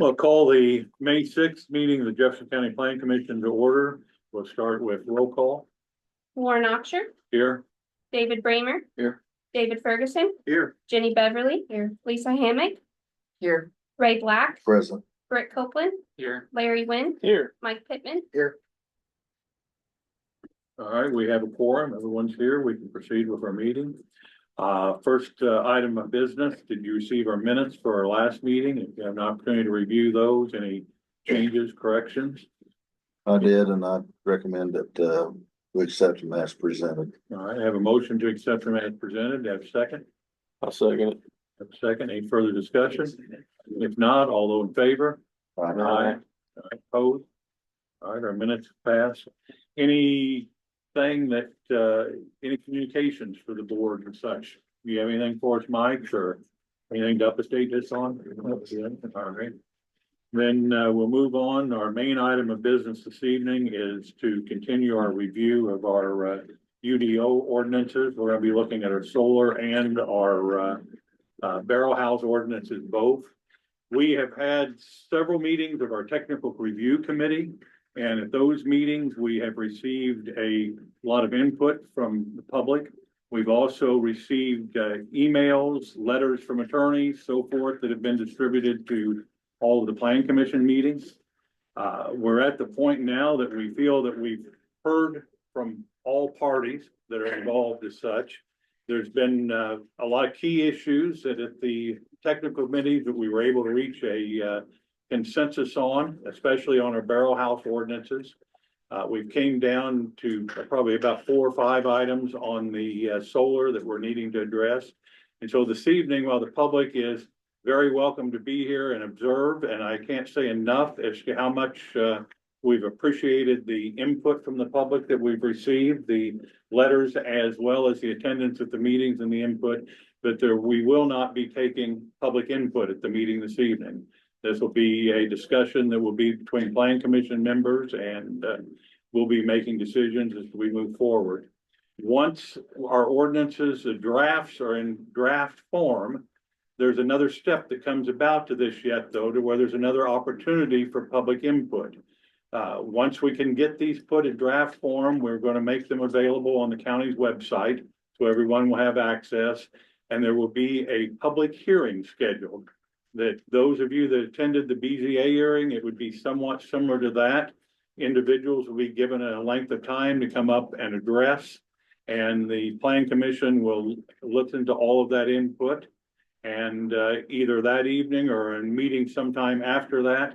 We'll call the May 6th meeting of the Jefferson County Planning Commission to order. We'll start with roll call. Warren Oxer, Here. David Bramer, Here. David Ferguson, Here. Jenny Beverly, here, Lisa Hammock, Here. Ray Black, Present. Britt Copeland, Here. Larry Wynn, Here. Mike Pittman. Here. All right, we have a quorum. Everyone's here. We can proceed with our meeting. First item of business, did you receive our minutes for our last meeting? If you have an opportunity to review those, any changes, corrections? I did, and I recommend that we accept them as presented. All right, I have a motion to accept them as presented. Do I have a second? I'll second it. Have a second. Any further discussion? If not, all those in favor? Aye. All right, opposed? All right, our minutes pass. Anything that, any communications for the board and such? Do you have anything for us, Mike, or anything to update this on? All right. Then we'll move on. Our main item of business this evening is to continue our review of our UDO ordinances. We're going to be looking at our solar and our barrel house ordinances both. We have had several meetings of our technical review committee. And at those meetings, we have received a lot of input from the public. We've also received emails, letters from attorneys, so forth, that have been distributed to all of the Plan Commission meetings. We're at the point now that we feel that we've heard from all parties that are involved as such. There's been a lot of key issues that at the technical committees that we were able to reach a consensus on, especially on our barrel house ordinances. We've came down to probably about 4 or 5 items on the solar that we're needing to address. And so this evening, while the public is very welcome to be here and observe, and I can't say enough as to how much we've appreciated the input from the public that we've received, the letters as well as the attendance at the meetings and the input, but we will not be taking public input at the meeting this evening. This will be a discussion that will be between Plan Commission members, and we'll be making decisions as we move forward. Once our ordinances, the drafts are in draft form, there's another step that comes about to this yet, though, to where there's another opportunity for public input. Once we can get these put in draft form, we're going to make them available on the county's website, so everyone will have access, and there will be a public hearing scheduled. That those of you that attended the BZA hearing, it would be somewhat similar to that. Individuals will be given a length of time to come up and address, and the Plan Commission will listen to all of that input. And either that evening or in meeting sometime after that,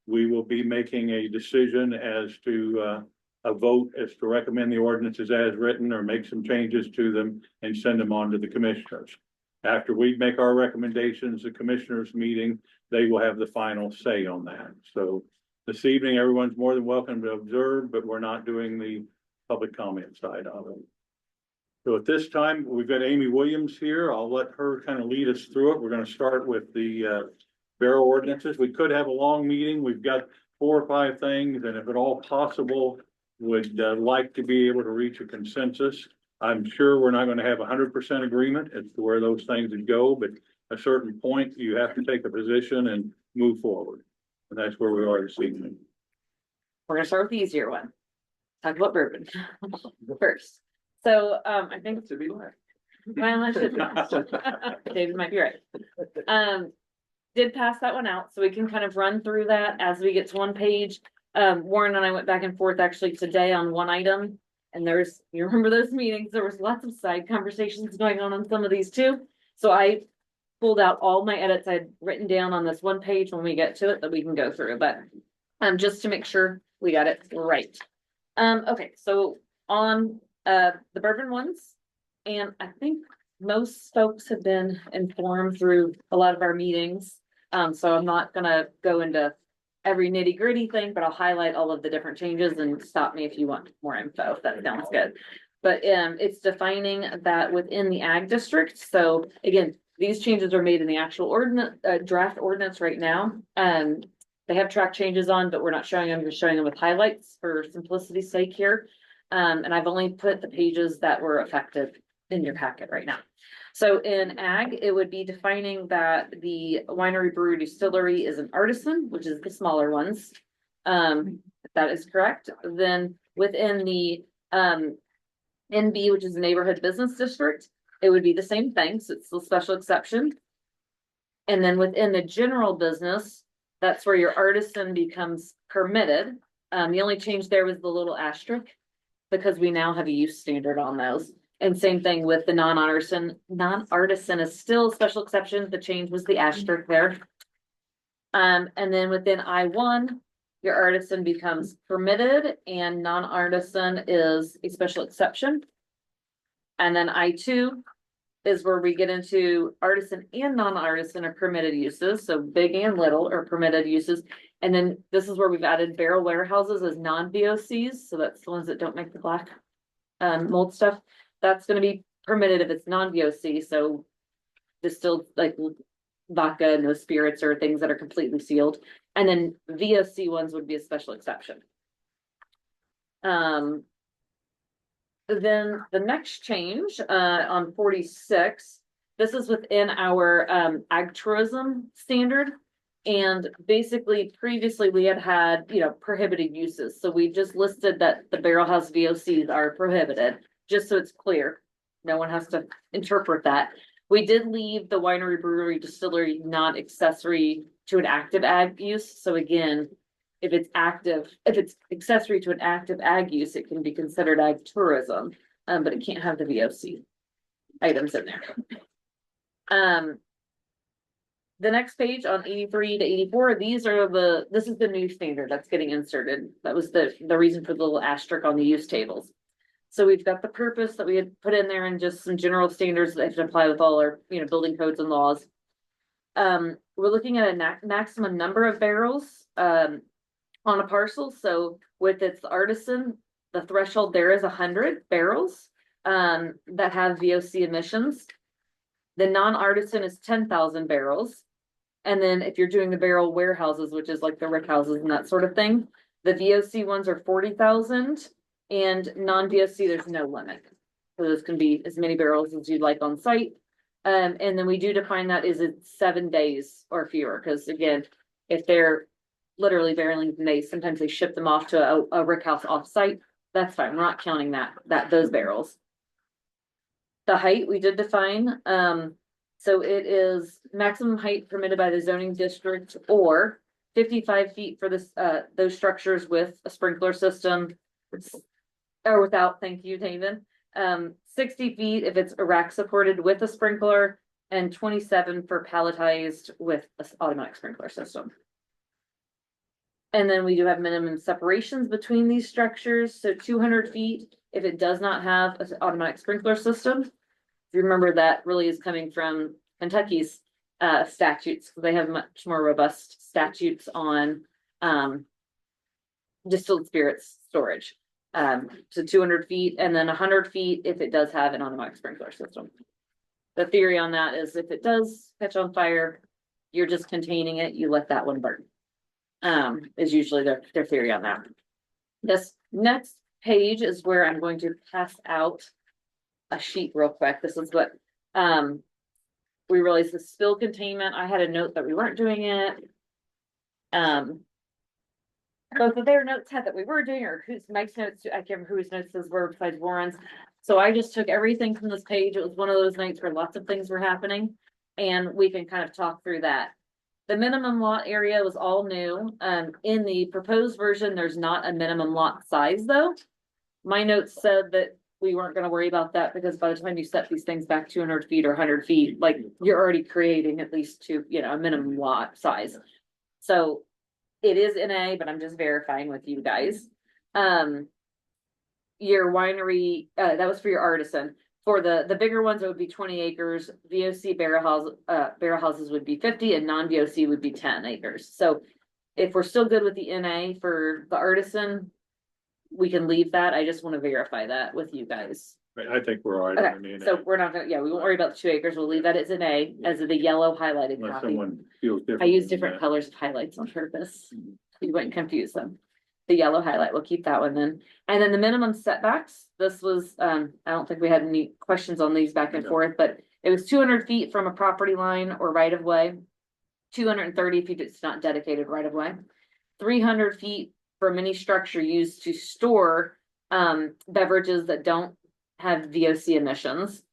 we will be making a decision as to a vote as to recommend the ordinances as written or make some changes to them and send them on to the commissioners. After we make our recommendations, the commissioners meeting, they will have the final say on that. So this evening, everyone's more than welcome to observe, but we're not doing the public comment side of it. So at this time, we've got Amy Williams here. I'll let her kind of lead us through it. We're going to start with the barrel ordinances. We could have a long meeting. We've got 4 or 5 things, and if at all possible, would like to be able to reach a consensus. I'm sure we're not going to have 100% agreement as to where those things would go, but at a certain point, you have to take a position and move forward. And that's where we are this evening. We're gonna start with the easier one. Talk about bourbon first. So I think To be like. well, I should David might be right. Did pass that one out, so we can kind of run through that as we get to one page. Warren and I went back and forth actually today on one item. And you remember those meetings, there was lots of side conversations going on some of these too. So I pulled out all my edits I had written down on this one page when we get to it that we can go through, but just to make sure we got it right. Okay, so on the bourbon ones, and I think most folks have been informed through a lot of our meetings. So I'm not gonna go into every nitty gritty thing, but I'll highlight all of the different changes and stop me if you want more info, if that sounds good. But it's defining that within the ag district. So again, these changes are made in the actual ordinance, draft ordinance right now. They have track changes on, but we're not showing them, just showing them with highlights for simplicity's sake here. And I've only put the pages that were effective in your packet right now. So in ag, it would be defining that the winery brewery distillery is an artisan, which is the smaller ones. If that is correct, then within the NB, which is the neighborhood business district, it would be the same thing, so it's the special exception. And then within the general business, that's where your artisan becomes permitted. The only change there was the little asterisk, because we now have a use standard on those. And same thing with the non-artisan is still a special exception. The change was the asterisk there. And then within I1, your artisan becomes permitted and non-artisan is a special exception. And then I2 is where we get into artisan and non-artisan are permitted uses. So big and little are permitted uses. And then this is where we've added barrel warehouses as non-VOCs. So that's the ones that don't make the black mold stuff. That's going to be permitted if it's non-VOC. So distilled like vodka, no spirits or things that are completely sealed. And then VOC ones would be a special exception. Then the next change on 46, this is within our ag tourism standard. And basically previously we had, prohibited uses. So we just listed that the barrel house VOCs are prohibited, just so it's clear. No one has to interpret that. We did leave the winery, brewery, distillery not accessory to an active ag use. So again, if it's accessory to an active ag use, it can be considered ag tourism, but it can't have the VOC items in there. The next page on 83 to 84, this is the new standard that's getting inserted. That was the reason for the little asterisk on the use tables. So we've got the purpose that we had put in there and just some general standards that have to apply with all our, building codes and laws. We're looking at a maximum number of barrels on a parcel. So with its artisan, the threshold there is 100 barrels that have VOC emissions. The non-artisan is 10,000 barrels. And then if you're doing the barrel warehouses, which is like the rick houses and that sort of thing, the VOC ones are 40,000. And non-VOC, there's no limit. So those can be as many barrels as you'd like on site. And then we do define that as it's 7 days or fewer. Because again, if they're literally barreling, sometimes they ship them off to a rick house off site. That's fine. We're not counting those barrels. The height we did define. So it is maximum height permitted by the zoning district or 55 feet for this those structures with a sprinkler system. Or without, thank you, David. 60 feet if it's rack supported with a sprinkler, and 27 for palletized with an automatic sprinkler system. And then we do have minimum separations between these structures. So 200 feet if it does not have an automatic sprinkler system. If you remember, that really is coming from Kentucky's statutes. They have much more robust statutes on distilled spirits storage. So 200 feet and then 100 feet if it does have an automatic sprinkler system. The theory on that is if it does catch on fire, you're just containing it, you let that one burn. Is usually their theory on that. This next page is where I'm going to pass out a sheet real quick. This is what we realized the spill containment. I had a note that we weren't doing it. Both of their notes had that we were doing, or Mike's notes, I can't remember whose notes those were besides Warren's. So I just took everything from this page. It was one of those nights where lots of things were happening, and we can kind of talk through that. The minimum lot area was all new. In the proposed version, there's not a minimum lot size though. My notes said that we weren't going to worry about that because by the time you set these things back 200 feet or 100 feet, like you're already creating at least a minimum lot size. So it is NA, but I'm just verifying with you guys. Your winery, that was for your artisan. For the bigger ones, it would be 20 acres. VOC barrel houses would be 50 and non-VOC would be 10 acres. So if we're still good with the NA for the artisan, we can leave that. I just want to verify that with you guys. I think we're all right. Okay, so we're not gonna, we won't worry about the 2 acres. We'll leave that as an A, as the yellow highlighted Unless copy. someone feels different. I use than different that. colors of highlights on purpose. You wouldn't confuse them. The yellow highlight, we'll keep that one then. And then the minimum setbacks, this was, I don't think we had any questions on these back and No. forth, but It was 200 feet from a property line or right of way. 230 feet, it's not dedicated right of way. 300 feet from any structure used to store beverages that don't have VOC emissions.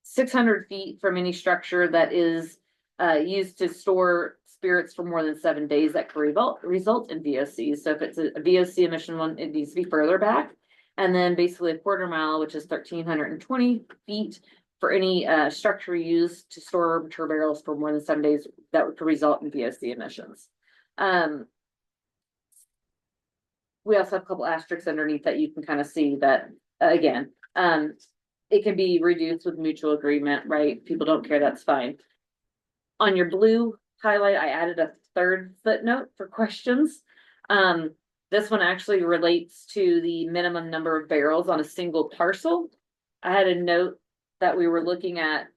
600 feet from any structure that is used to store spirits for more than 7 days that could result in VOC. So if it's a VOC emission one, it needs to be further back. And then basically a quarter mile, which is 1,320 feet for any structure used to store mature barrels for more than 7 days that would result in VOC emissions. We also have a couple asterisks underneath that you can kind of see that, again, it can be reduced with mutual agreement, right? People don't care, that's fine. On your blue highlight, I added a third footnote for questions. This one actually relates to the minimum number of barrels on a single parcel. I had a note that we were looking at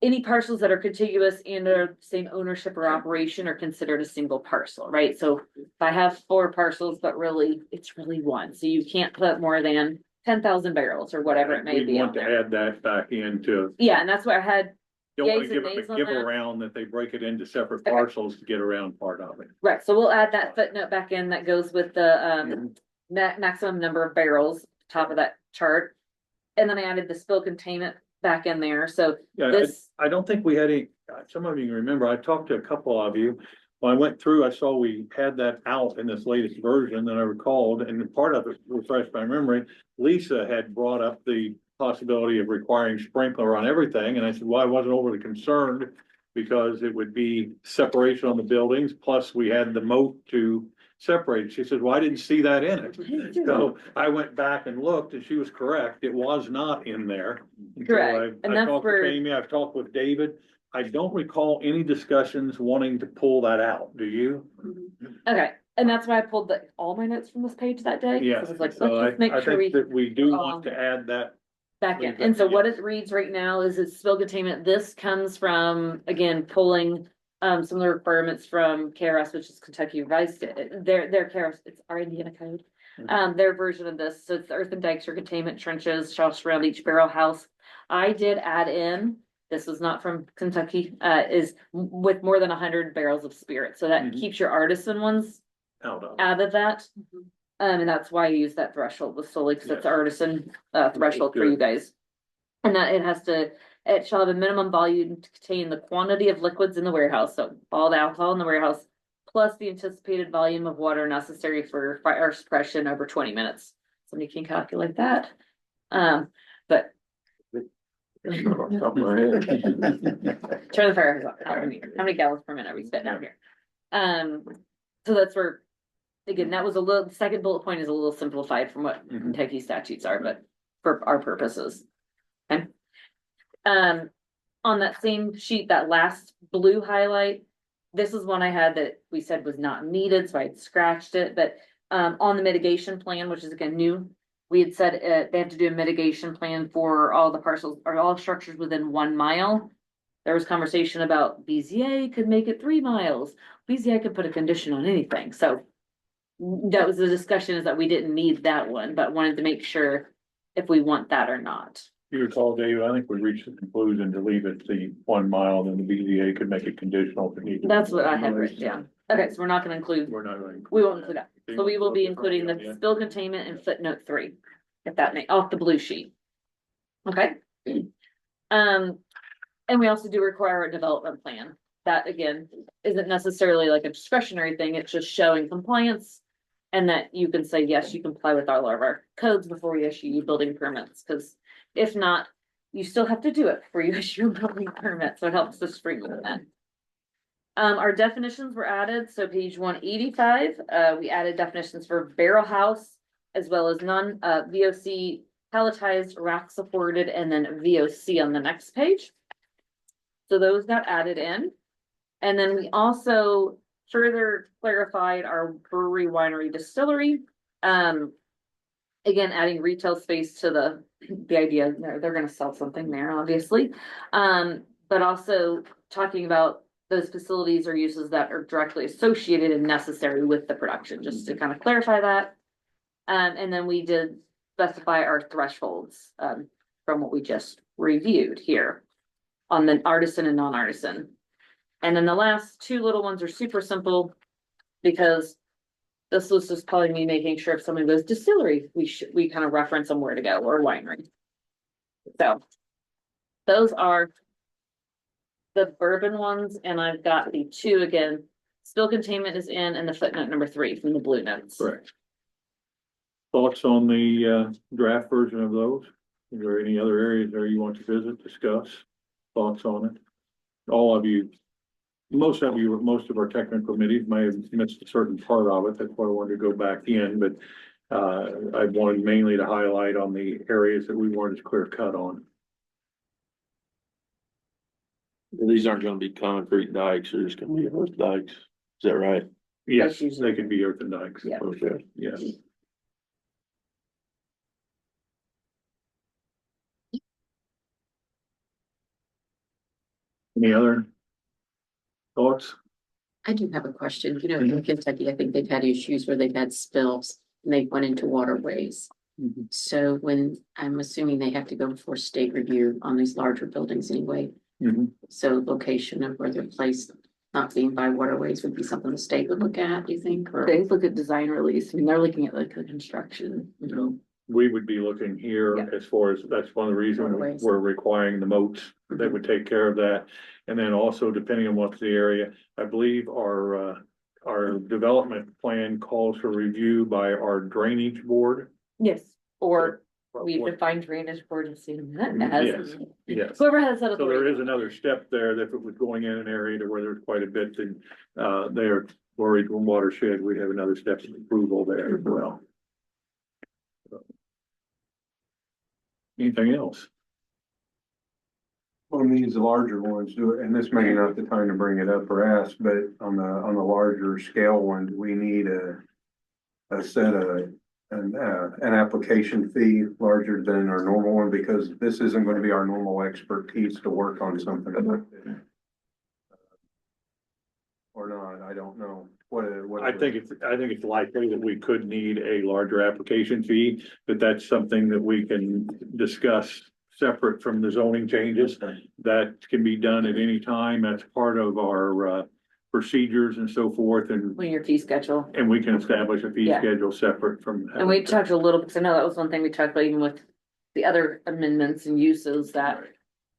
any parcels that are contiguous and are same ownership or operation are considered a single parcel, right? So if I have 4 parcels, but really, it's really one. So you can't put more than 10,000 barrels or whatever it may We be on want to there. add that back into, Yeah, and that's why I had, don't want Yays to give and them nays a on give that. around that they break it into separate Okay. parcels to get around part of it. right, so we'll add that footnote back in that goes with the maximum number of barrels, top of that chart. And then I added the spill containment back in there, so Yeah, this, I don't think we had any, some of you remember, I talked to a couple of you. When I went through, I saw we had that out in this latest version that I recalled, and part of it refreshed my memory. Lisa had brought up the possibility of requiring sprinkler on everything, and I said, well, I wasn't overly concerned because it would be separation on the buildings, plus we had the moat to separate. She said, well, I didn't see that in it. So I went back and looked, and she was correct. It was not in there. So Correct. And I that's talked where- to Amy, I've talked with David. I don't recall any discussions wanting to pull that out. Do you? okay, and that's why I pulled all my notes from this page that day. 'Cause Yeah. I was like, So let's just make I sure think we that we do want to add that. back in. leave And that so in. what it reads right now is it's spill containment. This comes from, again, pulling some of the requirements from KRS, which is Kentucky Revised, their KRS, it's our Indiana code. Their version of this, so it's earthen dikes or containment trenches shall surround each barrel house. I did add in, this was not from Kentucky, is with more than 100 barrels of spirit, so that Mhm. keeps your artisan ones Out of. out of that. And that's why I use that threshold with solely, because it's Yes. artisan threshold for you Good. guys. And that it shall have a minimum volume to contain the quantity of liquids in the warehouse, so all the alcohol in the warehouse, plus the anticipated volume of water necessary for fire suppression over 20 minutes. Somebody can calculate that. But turn the fire hose off. How many gallons per minute are we spitting out here? So that's where, again, that was the second bullet point is a little simplified from what Mhm. Kentucky statutes are, but for our purposes. Okay. On that same sheet, that last blue highlight, this is one I had that we said was not needed, so I had scratched it, but on the mitigation plan, which is again new, we had said they have to do a mitigation plan for all the parcels or all structures within 1 mile. There was conversation about BZA could make it 3 miles. BZA could put a condition on anything, so that was the discussion, is that we didn't need that one, but wanted to make sure if we want that or not. You recall, David, I think we reached the conclusion to leave it the 1 mile, then the BZA could make it conditional if it needed. That's what I had written down. Okay, so we're not gonna include, We're not going. we won't include that. So we will be including the spill containment in footnote 3, if that may, off the blue sheet. Okay. And we also do require a development plan. That again, isn't necessarily like a discretionary thing, it's just showing compliance. And that you can say, yes, you comply with all of our codes before we issue you building permits, because if not, you still have to do it before you issue a building permit, so it helps us streamline that. Our definitions were added, so page 185, we added definitions for barrel house as well as VOC palletized, rack supported, and then VOC on the next page. So those got added in. And then we also further clarified our brewery, winery, distillery. Again, adding retail space to the idea, they're gonna sell something there, obviously. But also talking about those facilities or uses that are directly associated and necessary with the production, just to kind of clarify that. And then we did specify our thresholds. from what we just reviewed here on the artisan and non-artisan. And then the last two little ones are super simple because this list is probably me making sure if somebody goes distillery, we kind of reference them where to go, or winery. So those are the bourbon ones, and I've got the two again. Spill containment is in, and the footnote number 3 from the blue notes. Correct. Thoughts on the draft version of those? Is there any other areas there you want to visit, discuss? Thoughts on it? All of you, most of our technical committees may have missed a certain part of it. That's why I wanted to go back in, but I wanted mainly to highlight on the areas that we weren't as clear cut on. These aren't gonna be concrete dikes, they're just gonna be earth dikes. Is that right? Yes, That's usually- they could be earthen dikes. Yeah. Okay. Yes. Any other thoughts? I do have a question. You know, in Kentucky, I think they've had issues where they've had spills and they went into waterways. So when, I'm assuming they have to go for state review on these larger buildings anyway. Mhm. So location of where they're placed, not being by waterways would be something the state would look at, you think? Or They look at design release. I mean, they're looking at like the construction. you know, We would be looking here Yeah. as far as, that's one of the reasons Waterways. we're requiring the moats that would take care of that. And then also depending on what's the area, I believe our development plan calls for review by our drainage board. Yes, or we What- define drainage board and see that Yes, as yes. whoever has that So there authority. is another step there that if it was going in an area to where there's quite a bit, then they are worried from watershed, we have another step of approval there as well. Anything else? On these larger ones, and this may not the time to bring it up or ask, but on the larger scale ones, we need a set of an application fee larger than our normal one, because this isn't going to be our normal expertise to work on something like this. Or not, I don't know. I think it's likely that we could need a larger application fee, but that's something that we can discuss separate from the zoning changes. That can be done at any time. That's part of our procedures and so forth, and When your fee schedule. we can establish a fee Yeah. schedule separate from. And we talked a little, because I know that was one thing we talked about even with the other amendments and uses that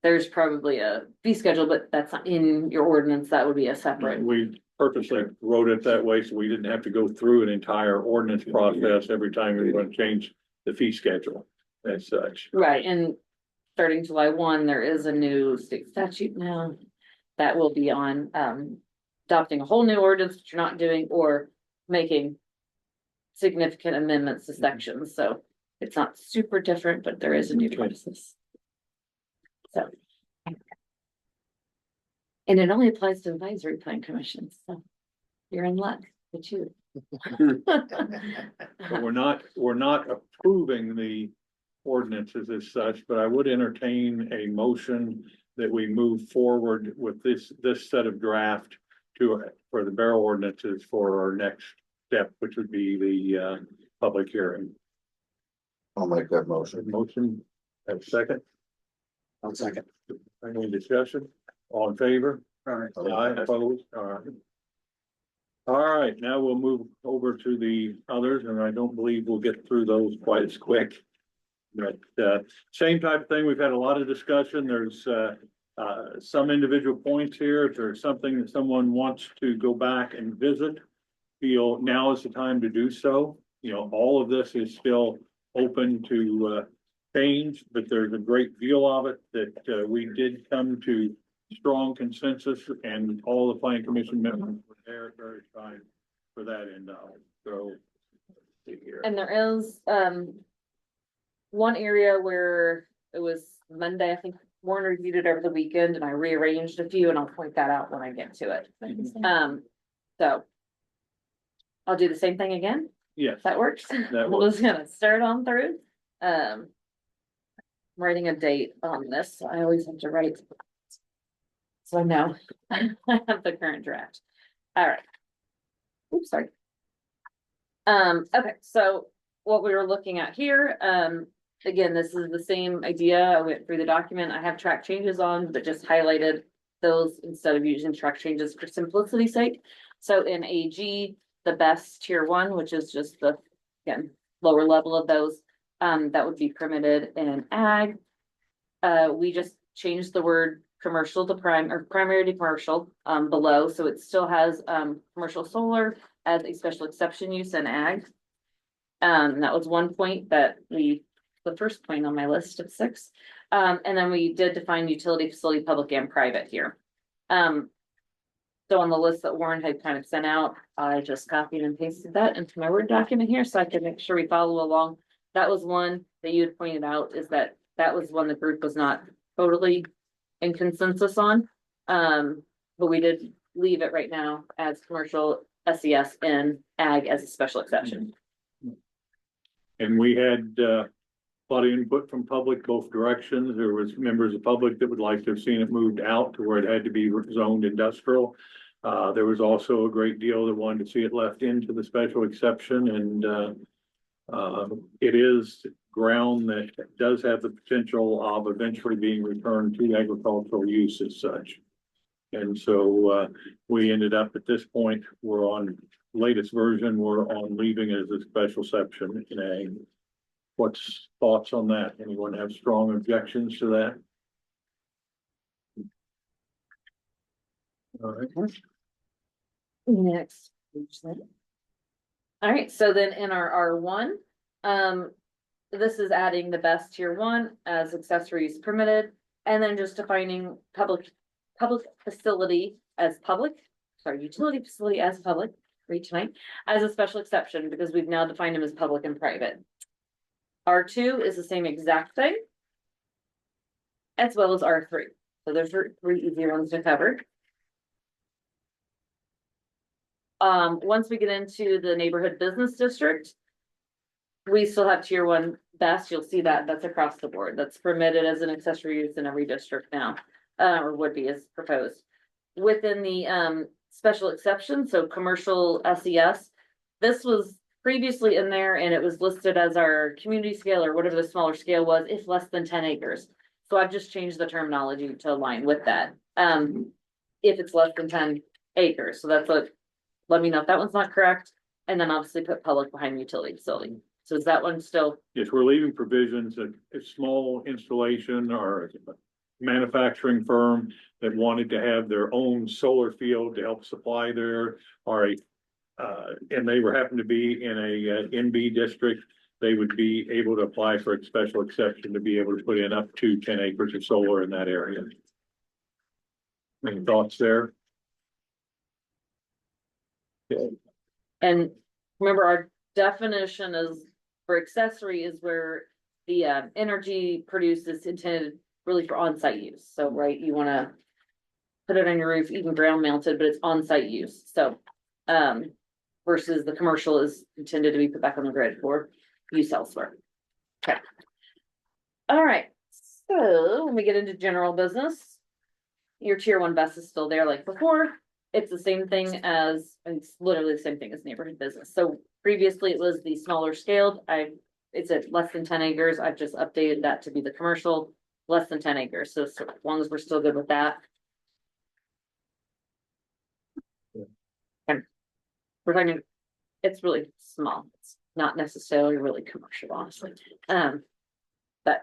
there's probably a fee schedule, but that's not in your ordinance. That would be a separate. We purposely wrote it that way, so we didn't have to go through an entire ordinance process every time we want to change the fee schedule as such. Right, and starting July 1, there is a new state statute now that will be on adopting a whole new ordinance that you're not doing or making significant amendments to sections, so it's not super different, but there is a new process. So. And it only applies to advisory plan commissions, so you're in luck, but you. But we're not approving the ordinances as such, but I would entertain a motion that we move forward with this set of draft for the barrel ordinances for our next step, which would be the public hearing. I'll make that motion. Motion, have a second? I'll second. Any discussion? All in favor? Aye, opposed? All right, now we'll move over to the others, and I don't believe we'll get through those quite as quick. But same type of thing, we've had a lot of discussion, there's some individual points here, if there's something that someone wants to go back and visit, feel now is the time to do so. You know, all of this is still open to change, but there's a great deal of it that we did come to strong consensus, and all the planning commission members were there, very excited for that end of it. So. see here. And there is one area where it was Monday, I think Warren reviewed it over the weekend and I rearranged a few, and I'll point that out when I get to it. So I'll do the same thing again. Yes, If that works. That We're works. just gonna start on through. I'm writing a date on this, so I always have to write. So I know I have the current draft. All right. Oops, sorry. Okay, so what we were looking at here, again, this is the same idea. I went through the document. I have track changes on, but just highlighted those instead of using track changes for simplicity's sake. So in AG, the best tier one, which is just the, again, lower level of those, that would be permitted in ag. We just changed the word commercial to prime or primary to commercial, below, so it still has, commercial solar as a special exception use in ag. That was one point that the first point on my list of 6. And then we did define utility facility, public and private here. So on the list that Warren had kind of sent out, I just copied and pasted that into my Word document here so I can make sure we follow along. That was one that you had pointed out, is that was one the group was not totally in consensus on. But we did leave it right now as commercial SES and ag as a special exception. And we had, a lot of input from public both directions. There was members of public that would like to have seen it moved out to where it had to be zoned industrial. There was also a great deal that wanted to see it left into the special exception, and it is ground that does have the potential of eventually being returned to agricultural use as such. And so we ended up at this point, we're on latest version, we're on leaving it as a special exception in ag. What's thoughts on that? Anyone have strong objections to that? All right. Next. All right, so then in our R1, this is adding the best tier 1 as accessories permitted, and then just defining public facility as public, utility facility as public, read tonight, as a special exception, because we've now defined them as public and private. R2 is the same exact thing, as well as R3. So there's 3 easier ones to cover. Once we get into the neighborhood business district, we still have tier 1 best. You'll see that that's across the board. That's permitted as an accessory use in every district now, or would be as proposed. Within the special exception, so commercial SES, this was previously in there and it was listed as our community scale or whatever the smaller scale was, if less than 10 acres. So I've just changed the terminology to align with that. If it's less than 10 acres, so that's what. Let me know if that one's not correct, and then obviously put public behind utility facility. So is that one still? Yes, we're leaving provisions that a small installation or manufacturing firm that wanted to have their own solar field to help supply their, and they were happened to be in a NB district, they would be able to apply for a special exception to be able to put in up to 10 acres of solar in that area. Any thoughts there? And remember, our definition is for accessory is where the energy produced is intended really for on-site use. So, right, you want to put it on your roof, even ground mounted, but it's on-site use. So, versus the commercial is intended to be put back on the grid for use elsewhere. Okay. All right. So when we get into general business, your tier 1 best is still there like before. It's the same thing as, it's literally the same thing as neighborhood business. So previously it was the smaller scaled. It's at less than 10 acres. I've just updated that to be the commercial less than 10 acres. So as long as we're still good with that. And we're talking, it's really small. It's not necessarily really commercial, honestly. But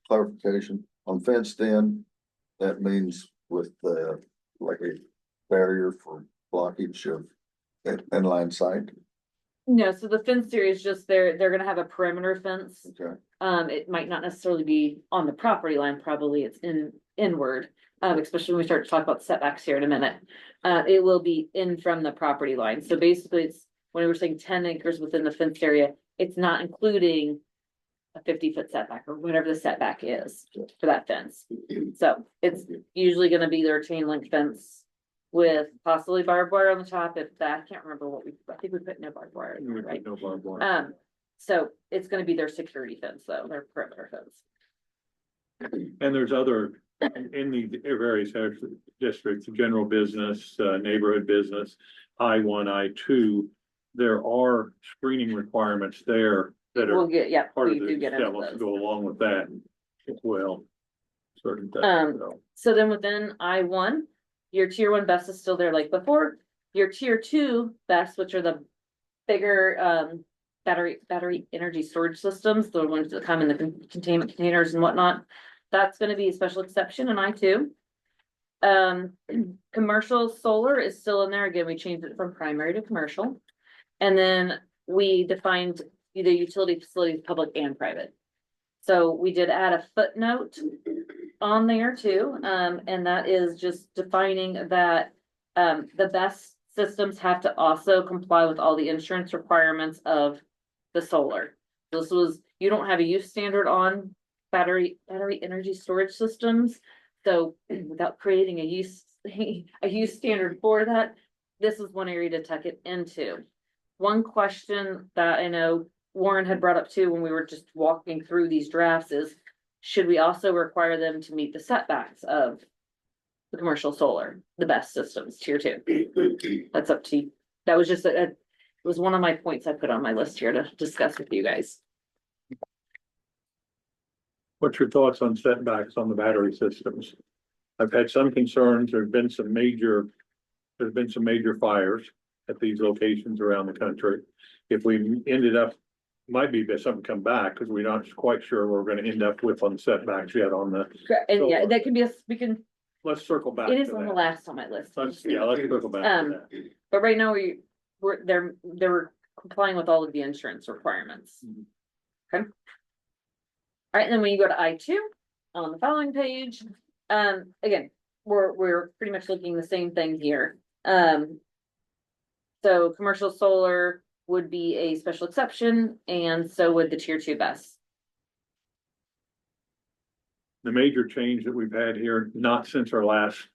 Clarification on fenced in, that means with like a barrier for blockage of inline sight. no, so the fence area is just they're gonna have a perimeter fence. Okay. It might not necessarily be on the property line, probably it's inward, especially when we start to talk about setbacks here in a minute. It will be in from the property line. So basically it's, when we're saying 10 acres within the fenced area, it's not including a 50-foot setback or whatever the setback is for that fence. So it's usually gonna be their chain link fence with possibly barbed wire on the top. If that, I can't remember what I think we put no barbed wire, right? No barbed wire. So it's gonna be their security fence though, their perimeter fence. And there's other, in the various districts, general business, neighborhood business, I1, I2, there are screening requirements there that we'll are get, yeah, part we of do the get into steps to those. go along with that as well. Certain things, so. So then within I1, your tier 1 best is still there like before. Your tier 2 best, which are the bigger battery energy storage systems, the ones that come in the containment containers and whatnot. That's gonna be a special exception in I2. Commercial solar is still in there. Again, we changed it from primary to commercial. And then we defined either utility facilities, public and private. So we did add a footnote on there too, and that is just defining that the best systems have to also comply with all the insurance requirements of the solar. This was, you don't have a use standard on battery energy storage systems. So without creating a use standard for that, this is one area to tuck it into. One question that I know Warren had brought up too, when we were just walking through these drafts is, should we also require them to meet the setbacks of the commercial solar, the best systems, tier 2? That's up to you. That was just it was one of my points I put on my list here to discuss with you guys. What's your thoughts on setbacks on the battery systems? I've had some concerns. There's been some major fires at these locations around the country. If we ended up, might be something come back, because we're not quite sure we're gonna end up with on setbacks yet on the, And yeah, Solar. that can be we can, let's circle back it to is on the that. last on my list. Let's circle back to that. But right now they're complying with all of the insurance requirements. Mhm. Okay. All right, and then when you go to I2 on the following page, again, we're pretty much looking the same thing here. So commercial solar would be a special exception, and so would the tier 2 best. The major change that we've had here, not since our last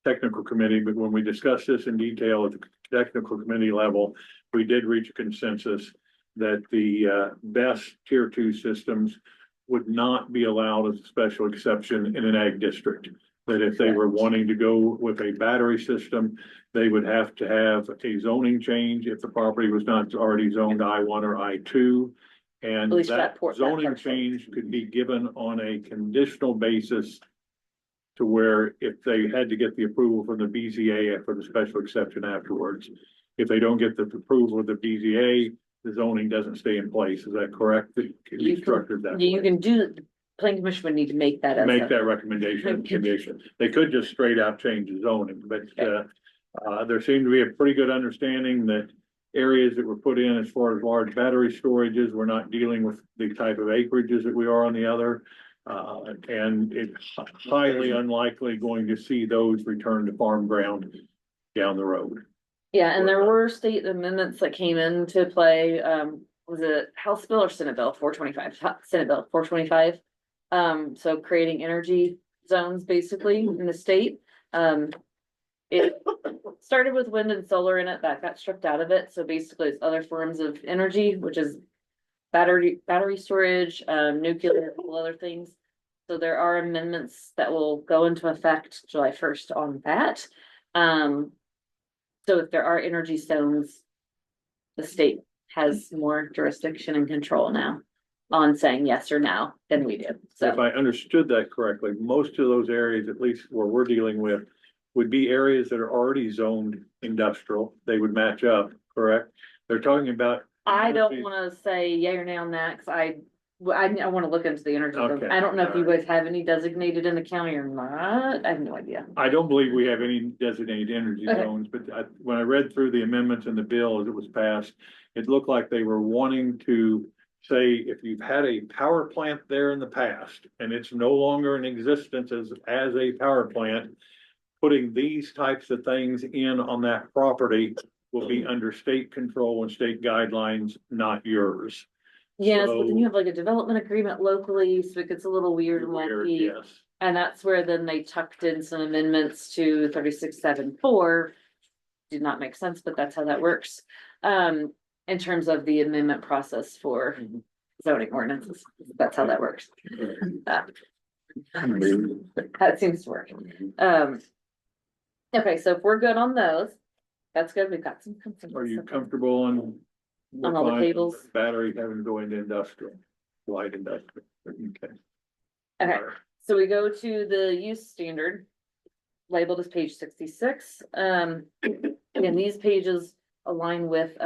technical committee, but when we discussed this in detail at the technical committee level, we did reach a consensus that the best tier 2 systems would not be allowed as a special exception in an ag district. That if they were wanting to go with a battery system, they would have to have a zoning change if the property was not already zoned I1 or I2. And At least that that zoning parcel. change could be given on a conditional basis to where if they had to get the approval from the BZA for the special exception afterwards. If they don't get the approval of the BZA, the zoning doesn't stay in place. Is that correct? It can be structured that way. You can do, planning commission would need to make that as Make a, that recommendation of the commission. They could just straight out change the zoning, but there seemed to be a pretty good understanding that areas that were put in as far as large battery storages, we're not dealing with the type of acreages that we are on the other. And it's highly unlikely going to see those return to farm ground down the road. yeah, and there were state amendments that came into play, was it House Bill or Senate Bill 425? Senate Bill 425. So creating energy zones basically in the state. It started with wind and solar in it, that got stripped out of it, so basically it's other forms of energy, which is battery storage, nuclear, all other things. So there are amendments that will go into effect July 1st on that. So if there are energy zones, the state has more jurisdiction and control now on saying yes or no than we do. If So I understood that correctly, most of those areas, at least where we're dealing with, would be areas that are already zoned industrial. They would match up, correct? They're talking about. I don't wanna say yay or nay on that, cause I wanna look into the energy. Okay, I don't know if you alright. guys have any designated in the county or not. I have no idea. I don't believe we have any designated energy Okay. zones, but when I read through the amendments in the bill as it was passed, it looked like they were wanting to say, if you've had a power plant there in the past and it's no longer in existence as a power plant, putting these types of things in on that property will be under state control and state guidelines, not yours. Yes, but then So- you have like a development agreement locally, so it gets a little weird and Weird, wonky. yes. And that's where then they tucked in some amendments to 3674. Did not make sense, but that's how that works. In terms of the amendment process for Mhm. zoning ordinances, that's how that works. That seems to work. Okay, so if we're good on those, that's good. We've got some. Are you comfortable on On all the Fine. tables. Battery having to go into industrial, light industrial, okay. Okay, so we go to the use standard. Labeled as page 66. And these pages align with,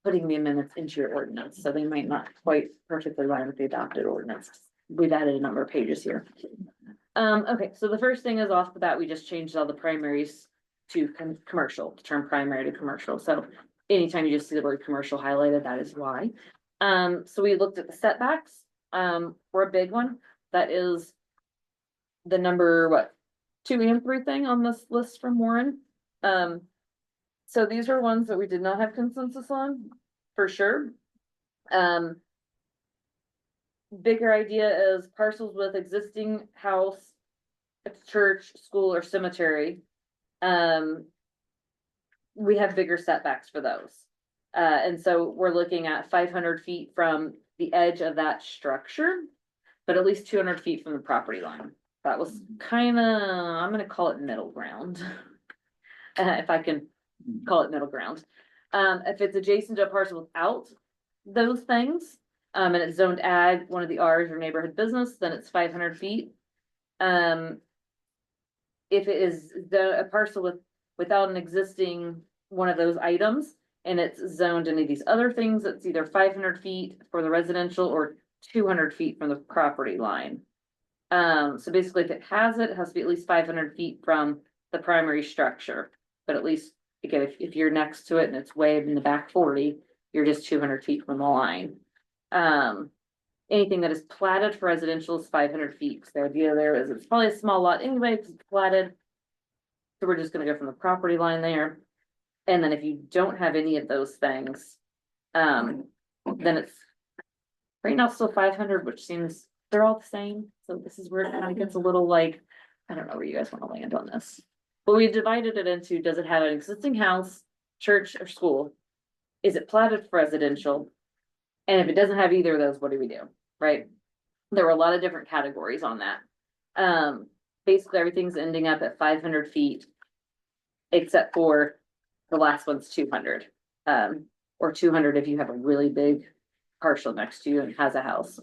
putting the amendments into your ordinance, so they might not quite perfectly align with the adopted ordinance. We've added a number of pages here. Okay, so the first thing is off the bat, we just changed all the primaries to commercial, the term primary to commercial, so anytime you just see the word commercial highlighted, that is why. So we looked at the setbacks, for a big one, that is the number, what, 2 and 3 thing on this list from Warren. So these are ones that we did not have consensus on, for sure. Bigger idea is parcels with existing house, church, school, or cemetery. We have bigger setbacks for those. And so we're looking at 500 feet from the edge of that structure, but at least 200 feet from the property line. That was kind of, I'm gonna call it middle ground. If I can call it middle ground. If it's adjacent to a parcel without those things, and it's zoned ag, one of the R's or neighborhood business, then it's 500 feet. If it is a parcel without an existing one of those items, and it's zoned any of these other things, it's either 500 feet for the residential or 200 feet from the property line. So basically, if it has it has to be at least 500 feet from the primary structure. But at least, again, if you're next to it and it's way in the back 40, you're just 200 feet from the line. Anything that is platted for residential is 500 feet. So the idea there is it's probably a small lot anyway, because it's platted. So we're just gonna go from the property line there. And then if you don't have any of those things, then it's right now still 500, which seems they're all the same. So this is where it kind of gets a little like, I don't know where you guys want to land on this. But we divided it into, does it have an existing house, church, or school? Is it platted for residential? And if it doesn't have either of those, what do we do? Right? There were a lot of different categories on that. Basically everything's ending up at 500 feet, except for the last one's 200. Or 200 if you have a really big parcel next to you and has a house.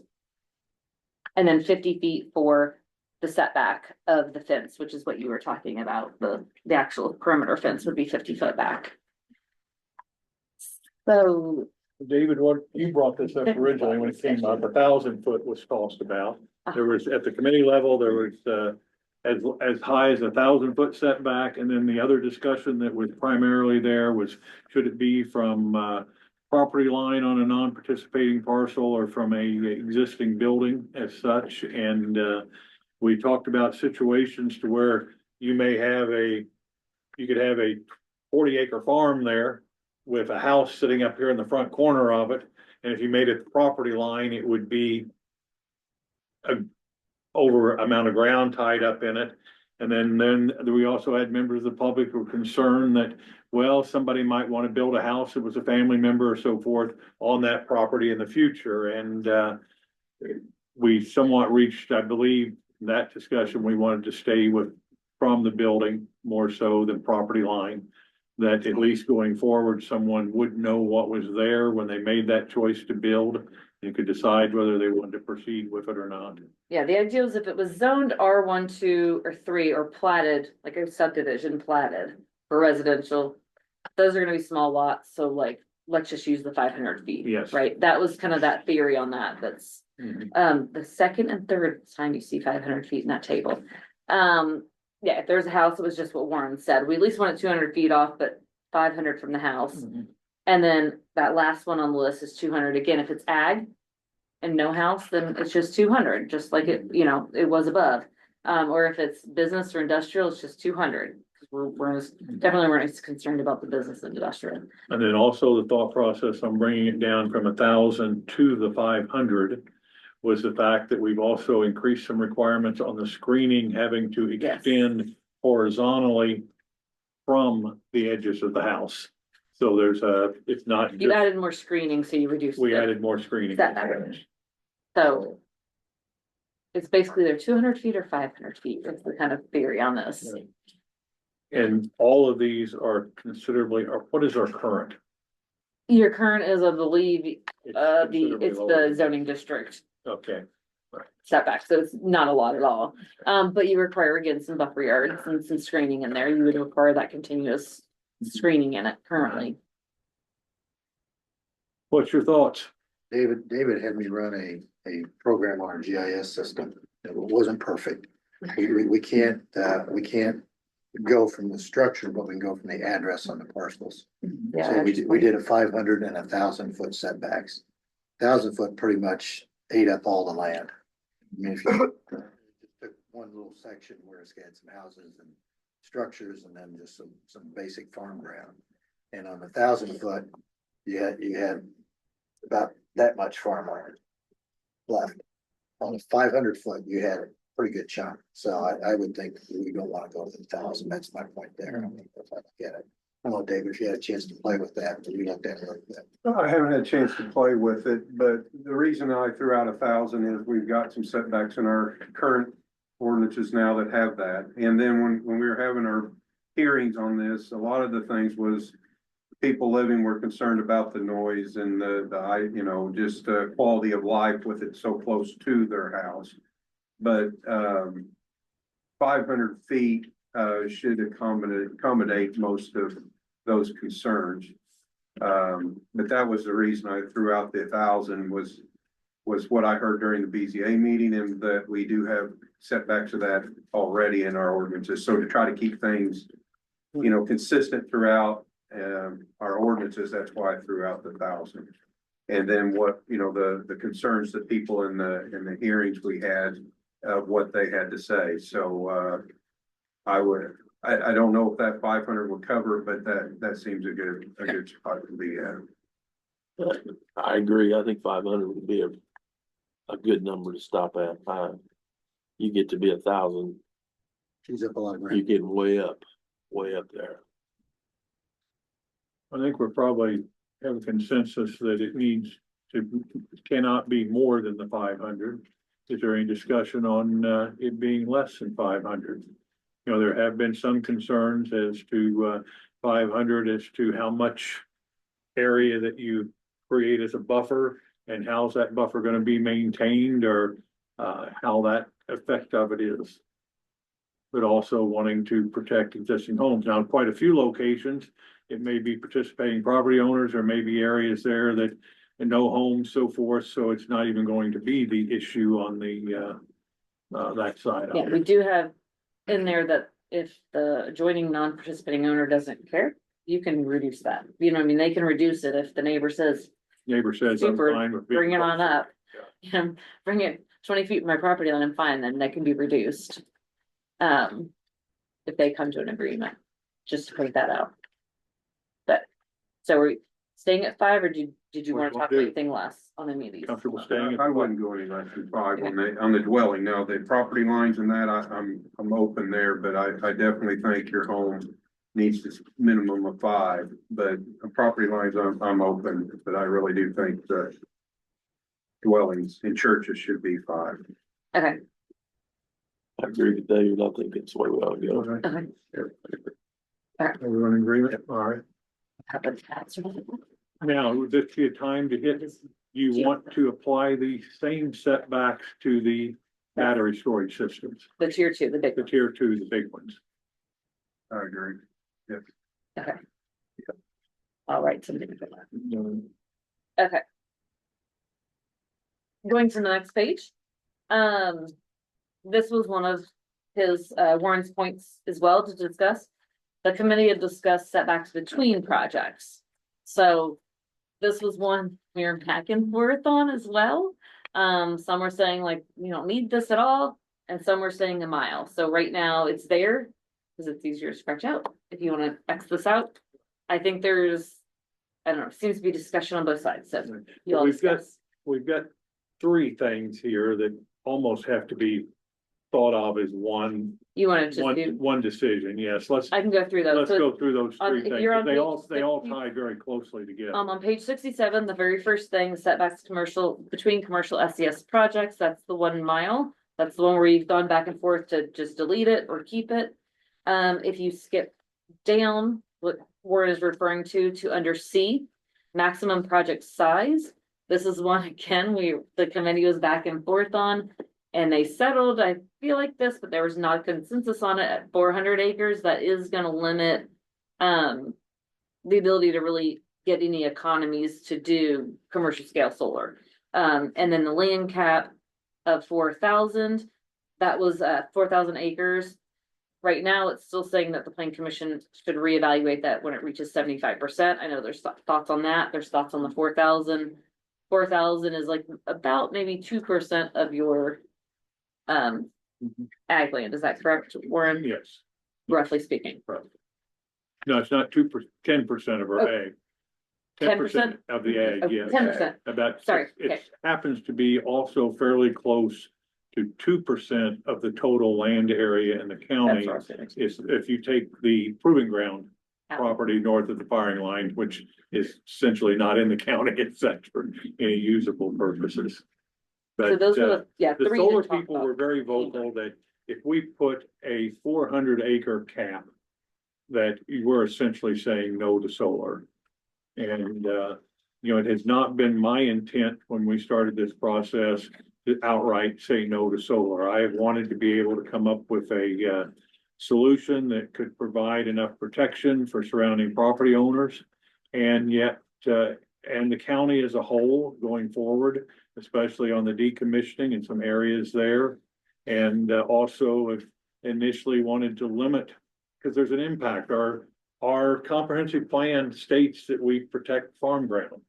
And then 50 feet for the setback of the fence, which is what you were talking about. The actual perimeter fence would be 50 foot back. So, David, what, you brought this up originally when it came up, 1,000 foot was tossed about. There was, at the committee level, there was, as high as 1,000 foot setback, and then the other discussion that was primarily there was, should it be from, property line on a non-participating parcel or from a existing building as such, and, we talked about situations to where you could have a 40-acre farm there with a house sitting up here in the front corner of it. And if you made it the property line, it would be a over amount of ground tied up in it. And then we also had members of the public who were concerned that, well, somebody might want to build a house that was a family member or so forth on that property in the future. And, we somewhat reached, I believe, that discussion, we wanted to stay from the building more so than property line. That at least going forward, someone would know what was there when they made that choice to build and could decide whether they wanted to proceed with it or not. yeah, the idea is if it was zoned R1, 2, or 3, or platted, like a subdivision platted for residential, those are gonna be small lots, so like, let's just use the 500 feet. Yes. Right, that was kind of that theory on that, that's, the second and third time you see 500 feet in that table. Yeah, if there's a house, it was just what Warren said, we at least wanted 200 feet off, but 500 from the house. And then that last one on the list is 200, again, if it's ag and no house, then it's just 200, just like it, it was above. Or if it's business or industrial, it's just 200. We're definitely as concerned about the business and industrial. And then also the thought process on bringing it down from 1,000 to the 500 was the fact that we've also increased some requirements on the screening, having to extend horizontally from the edges of the house. So it's not. You added more screening, so you reduced. We added more screening. So it's basically they're 200 feet or 500 feet. That's the kind of theory on this. And all of these are considerably, or what is our current? Your current is, I believe, considerably it's lower. the zoning district Okay, setback, so it's not a lot at all. But you require again some buffer yards and some screening in there. You would require that continuous screening in it currently. what's your thoughts? David had me run a program on our GIS system. It wasn't perfect. We can't go from the structure, but we can go from the address on the parcels. So we did a 500 and 1,000 foot setbacks. 1,000 foot pretty much ate up all the land. I mean, if you took one little section where it's got some houses and structures and then just some basic farm ground. And on the 1,000 foot, you had about that much farmland left. On a 500 foot, you had a pretty good chunk. So I would think we don't want to go to the 1,000. That's my point there. I mean, if I get it. I don't know, David, if you had a chance to play with that, but we looked at it like that. No, I haven't had a chance to play with it, but the reason I threw out 1,000 is we've got some setbacks in our current ordinances now that have that. And then when we were having our hearings on this, a lot of the things was people living were concerned about the noise and just quality of life with it so close to their house. But 500 feet should accommodate most of those concerns. But that was the reason I threw out the 1,000 was what I heard during the BZA meeting, and that we do have setbacks of that already in our ordinances. So to try to keep things, consistent throughout our ordinances, that's why I threw out the 1,000. And then what, the concerns that people in the hearings we had of what they had to say. So I don't know if that 500 would cover it, but that seems a good spot to be at. I agree. I think 500 would be a good number to stop at. You get to be 1,000, She's up a lot of you're ground. getting way up there. I think we're probably have a consensus that cannot be more than the 500. Is there any discussion on it being less than 500? There have been some concerns as to 500 as to how much area that you create as a buffer and how's that buffer going to be maintained, or how that effect of it is. But also wanting to protect existing homes. Now, in quite a few locations, it may be participating property owners, or maybe areas there that and no homes, so forth. So it's not even going to be the issue on the that side. Yeah, we do have in there that if the adjoining non-participating owner doesn't care, you can reduce that. You know what I mean? They can reduce it if the neighbor says, Neighbor says I'm super, fine with bring it on up. Yeah. Bring it 20 feet from my property line, I'm fine, then that can be reduced. If they come to an agreement, just to point that out. But, so we're staying at 5, or did you What want do to you talk do? anything less on any of these? Comfortable staying at I wouldn't go any less than 5 on the dwelling. Now, the property lines and that, I'm open there, but I definitely think your home needs this minimum of 5, but property lines, I'm open, but I really do think that dwellings in churches should be 5. Okay, I agree with David. I think it's the way we ought to go. Okay. okay. Everyone in agreement? All right. Now, would this be a time to hit, you want to apply the same setbacks to the battery storage systems? The tier 2, the big The one. tier 2, the big ones. I agree. Okay. All right, something to that. Okay. Going to the next page. This was one of his Warren's points as well to discuss. The committee had discussed setbacks between projects. So this was one we were back and forth on as well. Some were saying like, we don't need this at all. And some were saying a mile. So right now it's there because it's easier to scratch out. If you want to X this out, I think there's, I don't know, seems to be discussion on both sides. So you all We've got, discuss. we've got 3 things here that almost have to be thought of as one You want to just do, one decision. Yes, let's I can go through those. So, go through those 3 if things. you're on They all page tie very closely together. on page 67, the very first thing, setbacks between commercial SES projects, that's the 1 mile. That's the one where you've gone back and forth to just delete it or keep it. If you skip down, what Warren is referring to under C, maximum project size. This is one, again, the committee was back and forth on, and they settled, I feel like this, but there was not a consensus on it at 400 acres. That is gonna limit, the ability to really get any economies to do commercial scale solar. And then the land cap of 4,000, that was 4,000 acres. Right now, it's still saying that the plan commission should reevaluate that when it reaches 75%. I know there's thoughts on that. There's thoughts on the 4,000. 4,000 is like about maybe 2% of your ag land. Is that correct, Warren? Yes. Roughly speaking. No, it's not 10% of our Oh. ag. 10% of the ag, yes. 10%. About, Sorry, it okay. happens to be also fairly close to 2% of the total land area in the That's county. what I was saying. Is if you take the proving ground Yeah. property north of the firing line, which is essentially not in the county, except for any usable purposes. So But, those were the the three solar to talk people about. were very vocal that if we put a 400-acre cap, that you were essentially saying no to solar. And, you know, it has not been my intent when we started this process to outright say no to solar. I have wanted to be able to come up with a, solution that could provide enough protection for surrounding property owners. And yet, and the county as a whole going forward, especially on the decommissioning in some areas there. And also have initially wanted to limit, because there's an impact. Our comprehensive plan states that we protect farm ground.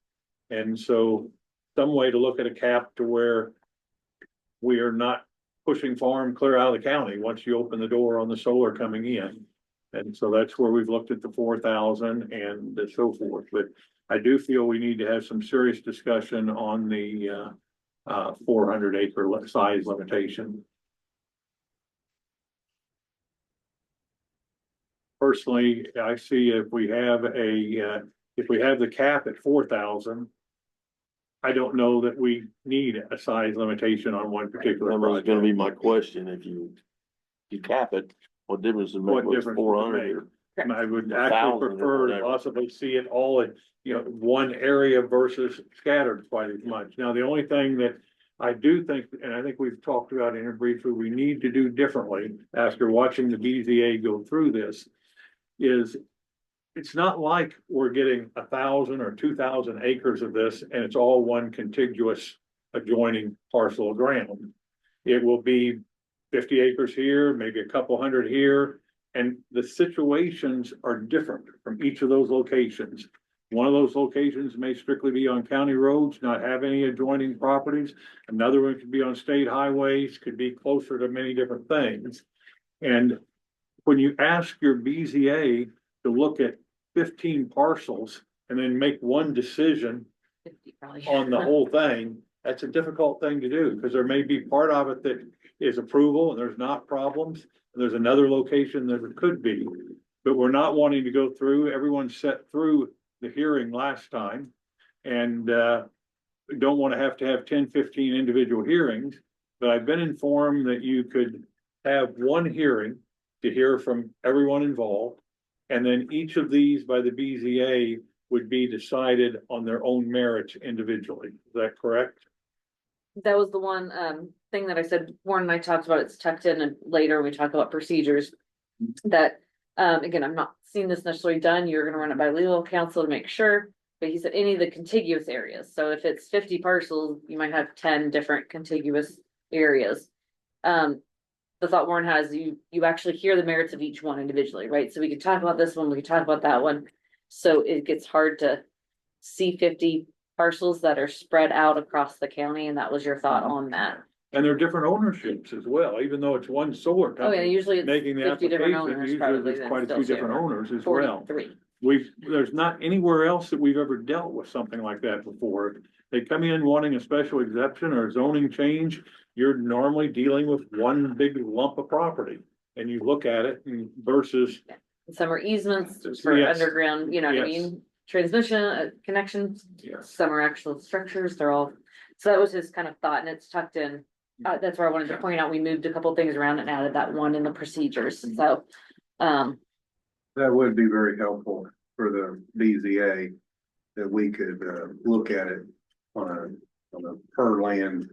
And so some way to look at a cap to where we are not pushing farm clear out of the county once you open the door on the solar coming in. And so that's where we've looked at the 4,000 and so forth. But I do feel we need to have some serious discussion on the 400-acre size limitation. Personally, I see if we have the cap at 4,000, I don't know that we need a size limitation on one particular That was project. gonna be my question. If you cap it, what difference does it make What whether it's difference does it 400 make? or? And I would 1,000 actually or prefer to whatever. possibly see it all in, you know, one area versus scattered quite as much. Now, the only thing that I do think, and I think we've talked about it here briefly, we need to do differently after watching the BZA go through this, is it's not like we're getting 1,000 or 2,000 acres of this and it's all one contiguous adjoining parcel of ground. It will be 50 acres here, maybe a couple hundred here, and the situations are different from each of those locations. One of those locations may strictly be on county roads, not have any adjoining properties. Another one could be on state highways, could be closer to many different things. And when you ask your BZA to look at 15 parcels and then make one decision 50 probably. on the whole thing, that's a difficult thing to do, because there may be part of it that is approval and there's not problems. And there's another location that it could be, but we're not wanting to go through, everyone sat through the hearing last time. And don't want to have 10, 15 individual hearings, but I've been informed that you could have one hearing to hear from everyone involved. And then each of these by the BZA would be decided on their own merits individually. Is that correct? That was the one thing that I said, Warren and I talked about, it's tucked in and later we talk about procedures. That again, I'm not seeing this necessarily done. You're gonna run it by legal counsel to make sure. But he said any of the contiguous areas. So if it's 50 parcels, you might have 10 different contiguous areas. The thought Warren has, you actually hear the merits of each one individually, right? So we could talk about this one, we could talk about that one. So it gets hard to see 50 parcels that are spread out across the county, and that was your thought on that. And there are different ownerships as well, even though it's one solar Oh, yeah, company usually making it's the 50 different application, owners usually probably. there's then quite a still few share. different owners as well. 43. There's not anywhere else that we've ever dealt with something like that before. They come in wanting a special exception or a zoning change, you're normally dealing with one big lump of property. And you look at it and versus, Some are easements for Yes. underground, you know what I Yes. mean? Transmission connections, yes, some are actual structures, they're all, so that was his kind of thought, and it's tucked in. That's where I wanted to point out, we moved a couple things around and added that one in the procedures, so. That would be very helpful for the BZA that we could, look at it on a per land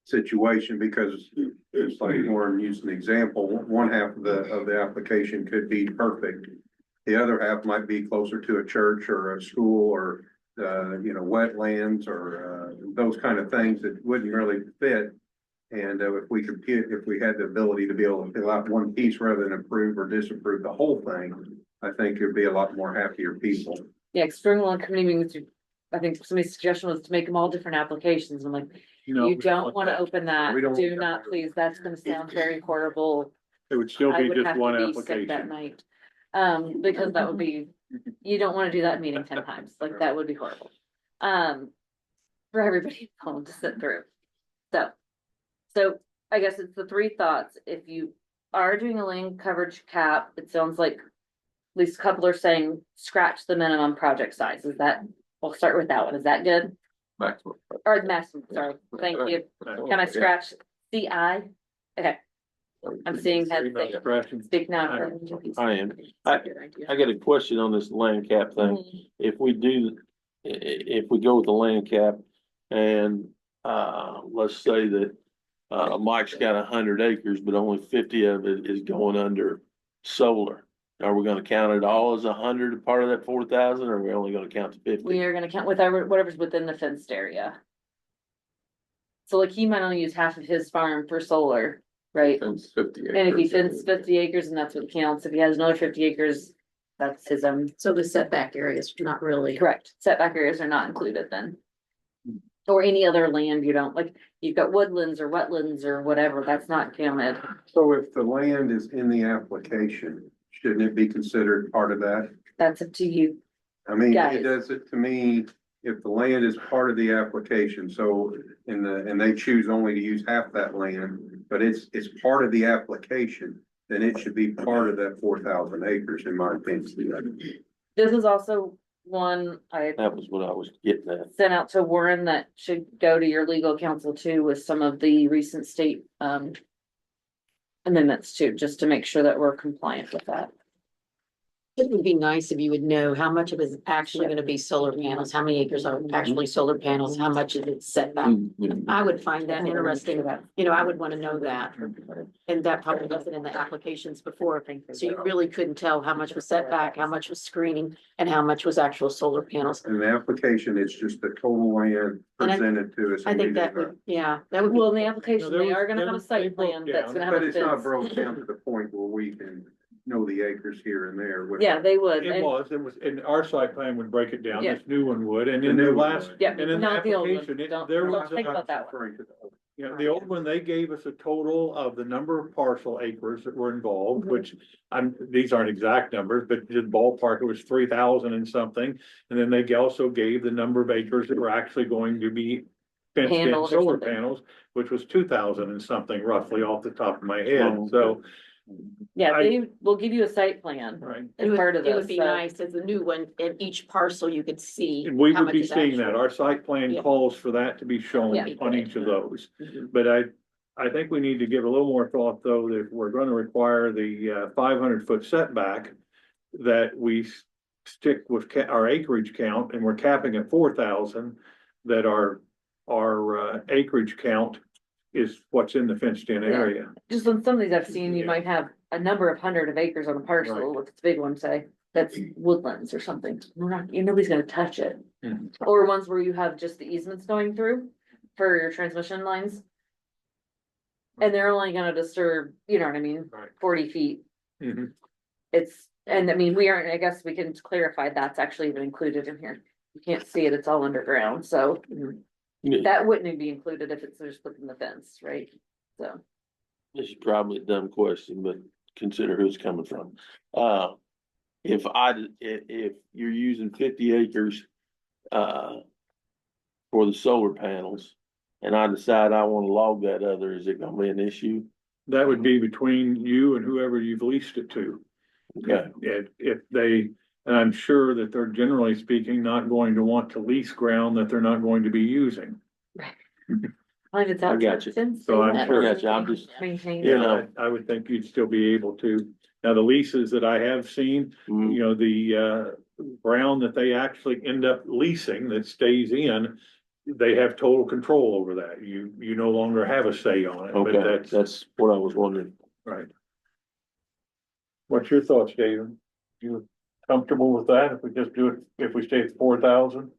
situation, because it's like Warren used an example, one half of the application could be perfect. The other half might be closer to a church or a school or, wetlands or, those kind of things that wouldn't really fit. And if we had the ability to be able to fill out one piece rather than approve or disapprove the whole thing, I think it'd be a lot more happier people. Yeah, external and committee meetings, I think somebody's suggestion was to make them all different applications. I'm like, you don't wanna open that. We don't Do want not, that. please. That's gonna sound very horrible. It would still I be would just have one to be sick that application. night. Because that would be, you don't wanna do that meeting 10 times. Like, that would be horrible. For everybody at home to sit through. So I guess it's the three thoughts. If you are doing a lane coverage cap, it sounds like at least a couple are saying scratch the minimum project size. Is that, we'll start with that one. Is that good? Maximum. Or the maximum, sorry. Thank you. Can I scratch CI? Okay, I'm seeing heads saying, Scratching. speak now. I am. I got a question on this land cap thing. Mhm. If we do, if we go with the land cap and, let's say that, Mike's got 100 acres, but only 50 of it is going under solar. Are we gonna count it all as 100 part of that 4,000, or are we only gonna count the 50? We are gonna count with whatever's within the fenced area. So like he might only use half of his farm for solar, right? Fence 50 And if he acres. fenced 50 acres and that's what counts, if he has another 50 acres, that's his own. So the setback area is not really. Correct. Setback areas are not included then. Or any other land, you don't, like, you've got woodlands or wetlands or whatever, that's not counted. So if the land is in the application, shouldn't it be considered part of that? That's up to you. I mean, Guys. it does it to me, if the land is part of the application, so and they choose only to use half that land, but it's part of the application, then it should be part of that 4,000 acres, in my opinion. This is also one I That was what I was getting at. sent out to Warren that should go to your legal counsel too with some of the recent state amendments too, just to make sure that we're compliant with that. It would be nice if you would know how much of it is actually gonna be solar panels, how many acres are actually solar panels, how much is it setback. I would find that interesting, I would wanna know that. And that probably wasn't in the applications before, so you really couldn't tell how much was setback, how much was screening, and how much was actual solar panels. In the application, it's just the total land And presented to us. I think that would, that would be. Well, in the application, No, there they are was- gonna have a they site broke plan that's down, gonna have But a it's not fence. broken down to the point where we can know the acres here and there. Yeah, they would. It And was, and our site plan would break it down, Yeah. this new one would, and The in the new one last, would. yeah, and in the not the old one. application, Don't there was, think about that one. Referring to the- you know, the old one, they gave us a total of the number of parcel acres that were involved, which these aren't exact numbers, but just ballpark, it was 3,000 and something. And then they also gave the number of acres that were actually going to be fenced in Handled or solar something. panels, which was 2,000 and something roughly off the top of my head, so. Yeah, I- they will give you a site plan Right. It as would, part of it would this, be so. nice as a new one, in each parcel you could see. And we how would much be is seeing that, actual. our site plan Yeah. calls for that to be shown Yeah. on each of those. Mhm. But I think we need to give a little more thought, though, that if we're gonna require the 500-foot setback, that we stick with our acreage count, and we're capping at 4,000, that our acreage count is what's in the fenced-in Yeah. area. Just on some of these I've seen, you Yeah. might have a number of hundred of acres on a parcel, if it's a big one, say, that's woodlands or something. We're not, nobody's gonna touch it. Mhm. Or ones where you have just the easements going through for your transmission lines. And they're only gonna disturb, you know what I mean, Right. 40 feet. Mhm. And I mean, we aren't, I guess we can clarify that's actually even included in here. You can't see it, it's all underground, so that wouldn't be included if it's just within the fence, right? So, This is probably a dumb question, but consider who it's coming from. If you're using 50 acres, for the solar panels, and I decide I wanna log that other, is it gonna be an issue? That would be between you and whoever you've leased it to. Okay, If they, and I'm sure that they're generally speaking not going to want to lease ground that they're not going to be using. find it's I out. got you. So I'm sure- I got you. I'm just, Maintain. you know. I would think you'd still be able to. Now, the leases that I have seen, Mhm. you know, the ground that they actually end up leasing that stays in, they have total control over that. You no longer have a say on it, but Okay, that's what I was wondering. right. What's your thoughts, David? You comfortable with that if we just do it, if we stay at 4,000?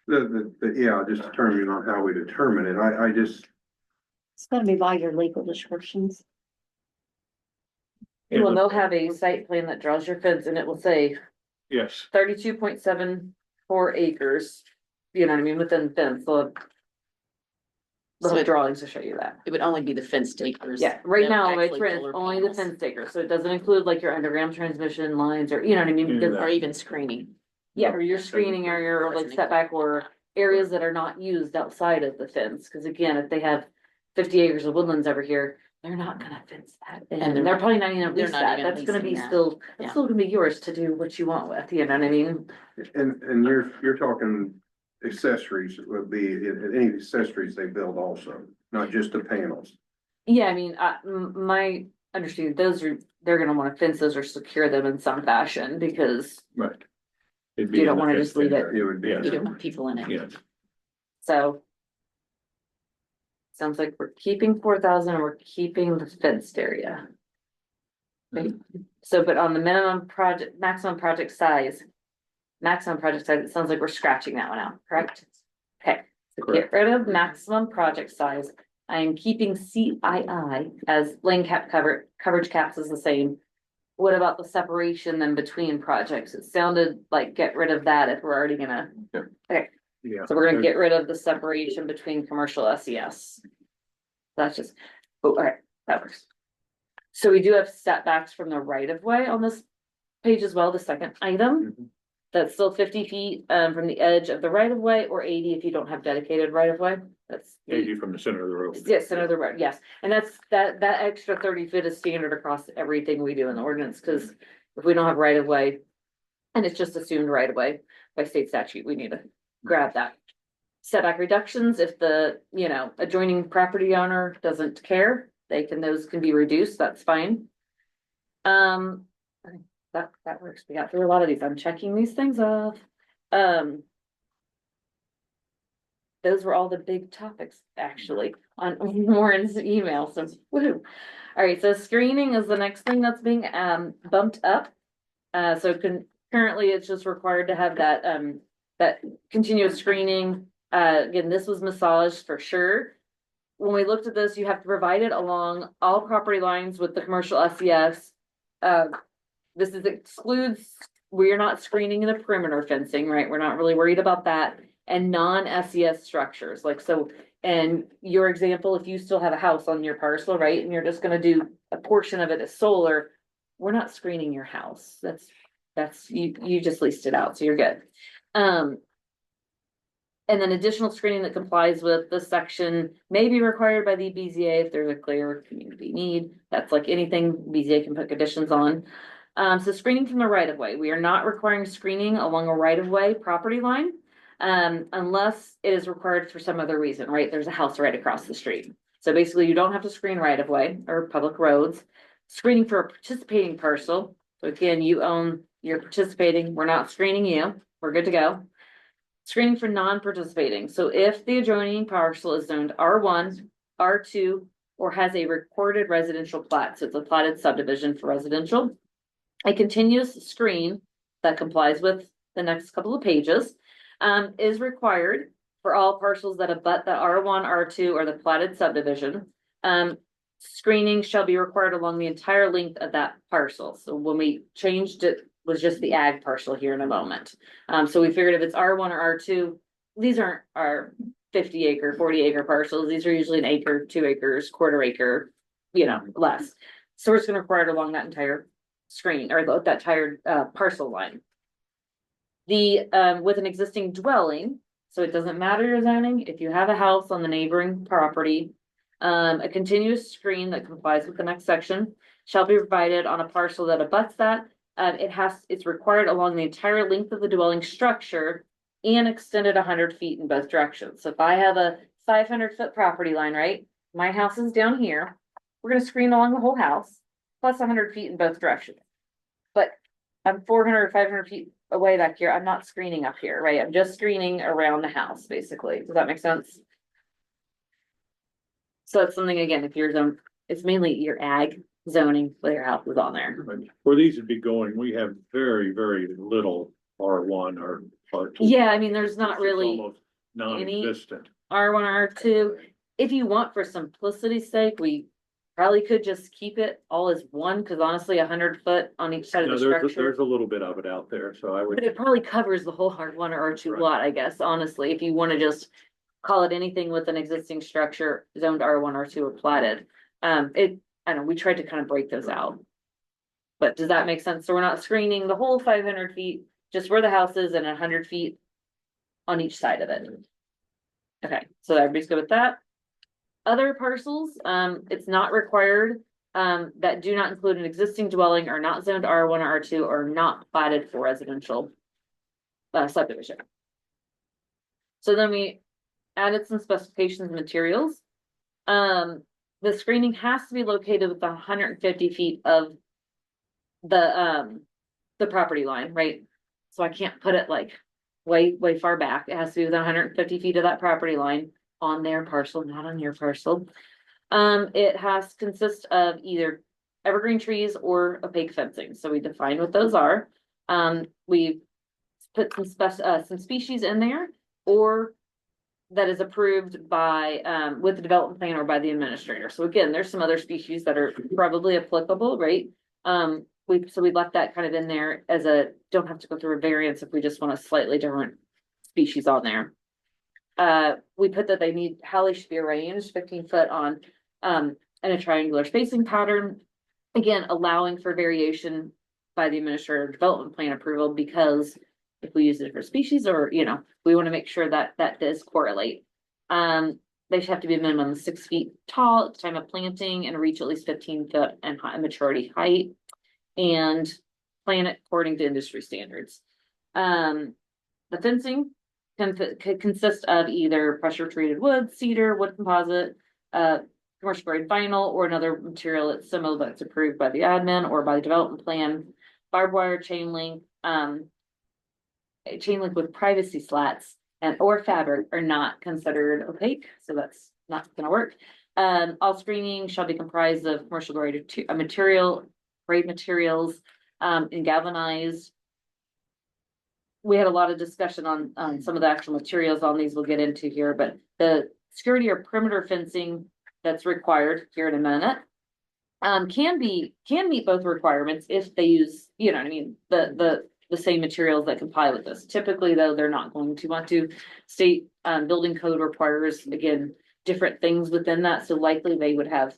Yeah, just determining on how we determine it. I just, It's gonna be by your legal descriptions. Well, they'll have a site plan that draws your fence and it will say Yes, 32.74 acres. You know what I mean, within the fence, they'll So have it- drawings to show you that. It would only be the fenced acres. Yeah, right no now, actually it's solar only the panels, fence acres, so it doesn't include like your underground transmission lines or, you know what I mean? Because, Or even screening. yeah, or your screening area or like setback or areas that are not used outside of the fence. Cause again, if they have 50 acres of woodlands over here, they're not gonna fence that. And And they're they're not- probably not even they're lease not that. even That's gonna be leasing that. still, Yeah. it's still gonna be yours to do what you want with, you know what I mean? and you're talking accessories would be, any accessories they build also, not just the panels. Yeah, I mean, my understanding, they're gonna wanna fence those or secure them in some fashion because, right. It'd be You don't in the wanna just leave it. area. It would be. Yeah. You don't want people in it. Yeah, so. Sounds like we're keeping 4,000 and we're keeping the fenced area. Okay. So, but on the maximum project size, it sounds like we're scratching that one out, correct? Okay, so get rid of maximum project size. I am keeping CII as lane cap coverage caps is the same. What about the separation then between projects? It sounded like get rid of that if we're already gonna, yeah. so we're gonna get rid of the separation between commercial SES. That's just, oh, all right, that works. So we do have setbacks from the right of way on this page as well, the second item. Mhm. That's still 50 feet from the edge of the right of way or 80 if you don't have dedicated right of way. That's. Maybe from the center of the road. Yes, center of the road, yes, and that extra 30 feet is standard across everything we do in the ordinance, cause if we don't have right of way. And it's just assumed right of way by state statute, we need to grab that. Setback reductions, if the, adjoining property owner doesn't care, those can be reduced, that's fine. I think that works, we got through a lot of these, I'm checking these things off. Those were all the big topics, actually, on Warren's email, so woohoo. All right, so screening is the next thing that's being bumped up. Currently, it's just required to have that continuous screening. Again, this was massaged for sure. When we looked at this, you have to provide it along all property lines with the commercial SES. This excludes, we're not screening in the perimeter fencing, right? We're not really worried about that. And non-SES structures, like so, and your example, if you still have a house on your parcel, right, and you're just gonna do a portion of it as solar, we're not screening your house. That's, you just leased it out, so you're good. And then additional screening that complies with this section may be required by the BZA if there's a clear community need. That's like anything BZA can put conditions on. So screening from the right of way, we are not requiring screening along a right of way property line. Unless it is required for some other reason, right? There's a house right across the street. So basically you don't have to screen right of way or public roads. Screening for a participating parcel. So again, you're participating, we're not screening you, we're good to go. Screening for non-participating. So if the adjoining parcel is zoned R1, R2, or has a recorded residential plat, so it's a platted subdivision for residential. A continuous screen that complies with the next couple of pages. Is required for all parcels that abut the R1, R2, or the platted subdivision. Screening shall be required along the entire length of that parcel. So when we changed it, was just the ag parcel here in a moment. So we figured if it's R1 or R2, these aren't our 50 acre, 40 acre parcels. These are usually an acre, 2 acres, quarter acre, less. So we're just gonna require it along that entire screen or that entire parcel line. With an existing dwelling, so it doesn't matter your zoning, if you have a house on the neighboring property. A continuous screen that complies with the next section shall be provided on a parcel that abuts that. It's required along the entire length of the dwelling structure and extended 100 feet in both directions. So if I have a 500-foot property line, right? My house is down here. We're gonna screen along the whole house, plus 100 feet in both directions. but I'm 400 or 500 feet away back here. I'm not screening up here, right? I'm just screening around the house, basically. Does that make sense? So it's something, again, if you're zone, it's mainly your ag zoning where your house is on there. Where these would be going, we have very, very little R1 or R2. Yeah, I mean, there's not It's really almost non-existent. R1, R2. If you want, for simplicity's sake, we probably could just keep it all as one, because honestly, 100 foot on each side of No, the there's structure. a little bit of it out there, so I But would, it probably covers the whole R1 or R2 Right. lot, I guess, honestly, if you want to just call it anything with an existing structure zoned R1, R2 or platted. I know, we tried to kind of break those out. But does that make sense? So we're not screening the whole 500 feet, just where the house is and 100 feet on each side of it. Okay, so everybody's good with that. Other parcels, it's not required, that do not include an existing dwelling, are not zoned R1 or R2, or not platted for residential subdivision. So then we added some specifications and materials. The screening has to be located within 150 feet of the property line, right? So I can't put it like way far back. It has to be within 150 feet of that property line on their parcel, not on your parcel. It has to consist of either evergreen trees or opaque fencing. So we define what those are. We've put some species in there, or that is approved by, with the development plan or by the administrator. So again, there's some other species that are probably applicable, right? We left that kind of in there as don't have to go through a variance if we just want a slightly different species on there. We put that they need, how they should be arranged, 15 foot on, in a triangular spacing pattern. Again, allowing for variation by the administrative development plan approval, because if we use a different species, or, we want to make sure that that does correlate. They should have to be a minimum of 6 feet tall at the time of planting and reach at least 15 foot and maturity height, and plan it according to industry standards. The fencing could consist of either pressure treated wood, cedar, wood composite, commercial grade vinyl, or another material that's similar that's approved by the admin or by the development plan. Barbed wire, chain link with privacy slats or fabric are not considered opaque, so that's not gonna work. All screening shall be comprised of commercial grade materials, and galvanized. We had a lot of discussion on some of the actual materials on these we'll get into here, but the security or perimeter fencing that's required here in a minute can meet both requirements if they use, the same materials that comply with this. Typically, though, they're not going to want to. State building code requires, again, different things within that, so likely they would have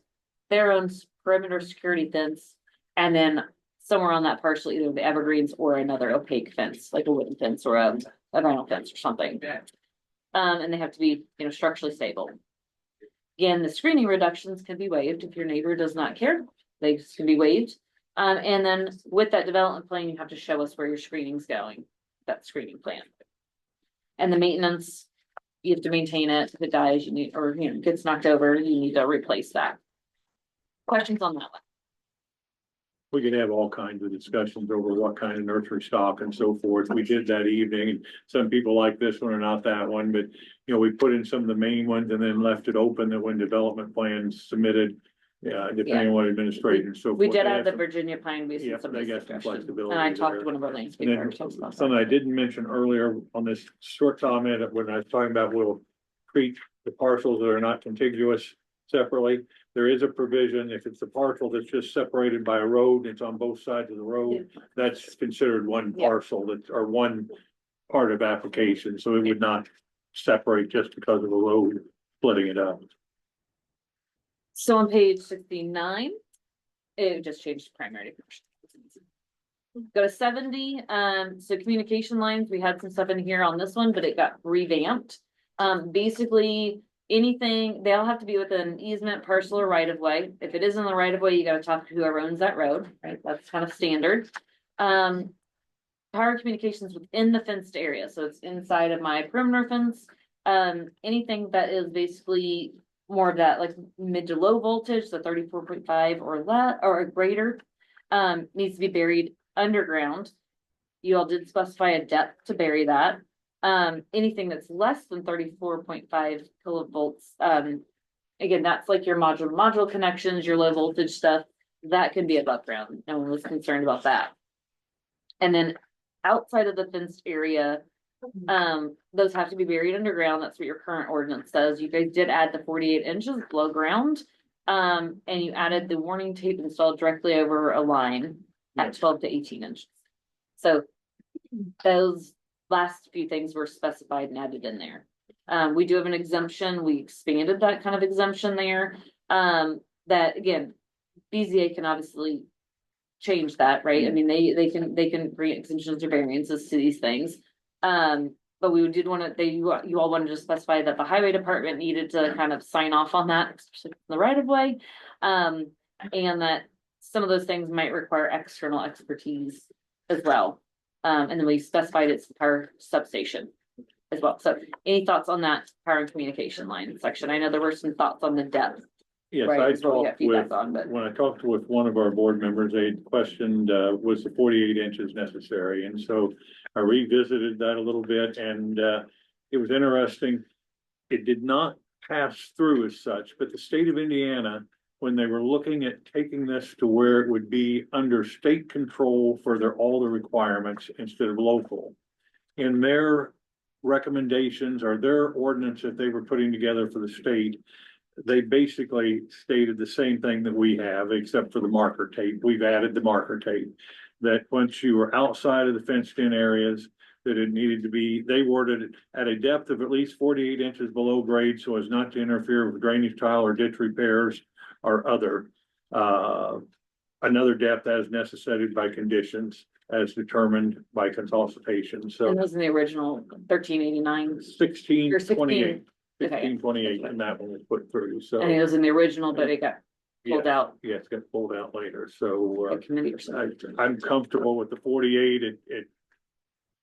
their own perimeter security fence, and then somewhere on that parcel, either the evergreens or another opaque fence, like a wooden fence or a vinyl fence or something. And they have to be, structurally stable. Again, the screening reductions can be waived if your neighbor does not care. They can be waived. And then with that development plan, you have to show us where your screening's going, that screening plan. And the maintenance, you have to maintain it. If it dies, you need, or, gets knocked over, you need to replace that. Questions on that one? we could have all kinds of discussions over what kind of nursery stock and so forth. We did that evening, and some people like this one or not that one, but we put in some of the main ones and then left it open that when development plans submitted. Yeah, depending on what administration and so forth. We did They have had the some- Virginia pine bees. Yeah, and some they of these got some suggestions. flexibility And I talked there. to one of our And landscapers. then about something I that. didn't mention earlier on this short comment when I was talking about we'll treat the parcels that are not contiguous separately. There is a provision, if it's a parcel that's just separated by a road, it's on both sides of the road, that's considered one Yeah. parcel that, or one part of application, so it would not separate just because of a road splitting it up. So on page 69, it just changed to primary to commercial. Go to 70, so communication lines, we had some stuff in here on this one, but it got revamped. Basically, anything, they all have to be within an easement, parcel, or right of way. If it isn't the right of way, you gotta talk to whoever owns that road, right? That's kind of standard. Power communications within the fenced area, so it's inside of my perimeter fence. Anything that is basically more of that, like mid to low voltage, so 34.5 or that or greater, needs to be buried underground. You all did specify a depth to bury that. Anything that's less than 34.5 kilovolts, again, that's like your module connections, your low voltage stuff, that can be above ground. No one was concerned about that. And then outside of the fenced area, those have to be buried underground. That's what your current ordinance says. You guys did add the 48 inches below ground. And you added the warning tape installed directly over a line at 12 to 18 inches. So those last few things were specified and added in there. We do have an exemption. We expanded that kind of exemption there. That again, BZA can obviously change that, right? I mean, they can grant exemptions or variances to these things. But we did want to, you all wanted to specify that the highway department needed to kind of sign off on that, especially the right of way. And that some of those things might require external expertise as well. And then we specified it's power substation as well. So any thoughts on that power and communication line section? I know there were some thoughts on the depth. Yes, Right, I is what we got talked feedback with, on, but- when I talked with one of our board members, they questioned, was the 48 inches necessary? And so I revisited that a little bit and, it was interesting. It did not pass through as such, but the state of Indiana, when they were looking at taking this to where it would be under state control for all the requirements instead of local, in their recommendations or their ordinance that they were putting together for the state, they basically stated the same thing that we have, except for the marker tape. We've added the marker tape. That once you were outside of the fenced in areas, that it needed to be, they worded it at a depth of at least 48 inches below grade so as not to interfere with drainage tile or ditch repairs or other. Another depth as necessary by conditions as determined by consultation. So And those in the original 1389. 1628. Okay. 1628, and that one was put through, so. And it was in the original, but it got pulled Yeah, out yeah, it's got pulled out later, so, by committee or something. I'm comfortable with the 48, it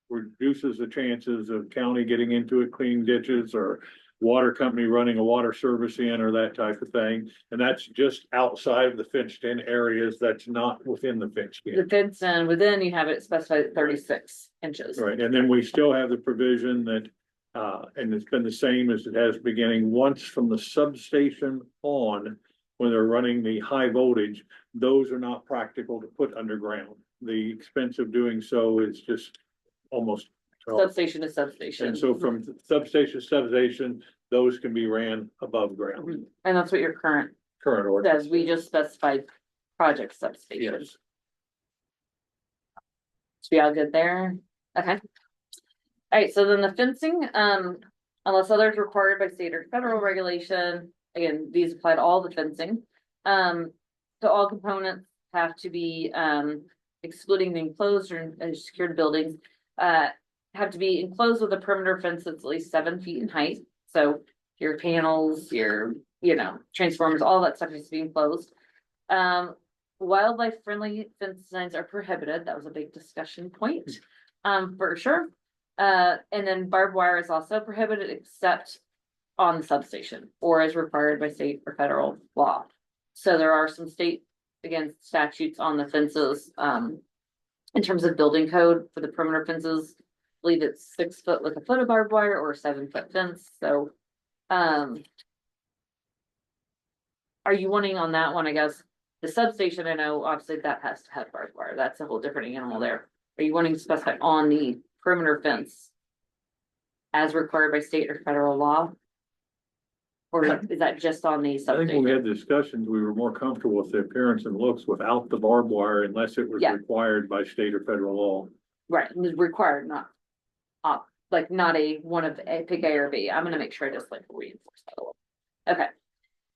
reduces the chances of county getting into it, cleaning ditches, or water company running a water service in, or that type of thing, and that's just outside of the fenced-in areas, that's not within the fenced-in. The fence and within you have it specified at 36 inches. Right, and then we still have the provision that, and it's been the same as it has beginning, once from the substation on, when they're running the high voltage, those are not practical to put underground. The expense of doing so is just almost. Substation to substation. And so from substation to substation, those can be ran above ground. And that's what your current Current ordinance. says. We just specified project substation. Yes. Should be all good there? Okay. Alright, so then the fencing, unless others required by state or federal regulation, again, these apply to all the fencing. So all components have to be, excluding the enclosed or secured buildings, have to be enclosed with a perimeter fence that's at least 7 feet in height. So your panels, your, transformers, all that stuff needs to be enclosed. Wildlife friendly fence designs are prohibited. That was a big discussion point, for sure. And then barbed wire is also prohibited except on the substation or as required by state or federal law. So there are some state, again, statutes on the fences, in terms of building code for the perimeter fences. I believe it's 6 foot with a foot of barbed wire or a 7-foot fence. So, are you wanting on that one? I guess the substation, I know obviously that has to have barbed wire. That's a whole different animal there. Are you wanting to specify on the perimeter fence as required by state or federal law? Or is that just on the I think substation? when we had discussions, we were more comfortable with the appearance and looks without the barbed wire unless it was Yeah. required by state or federal law. Right, it was required, not like not a one of a pick A or B. I'm gonna make sure I just like reinforce that a little. Okay.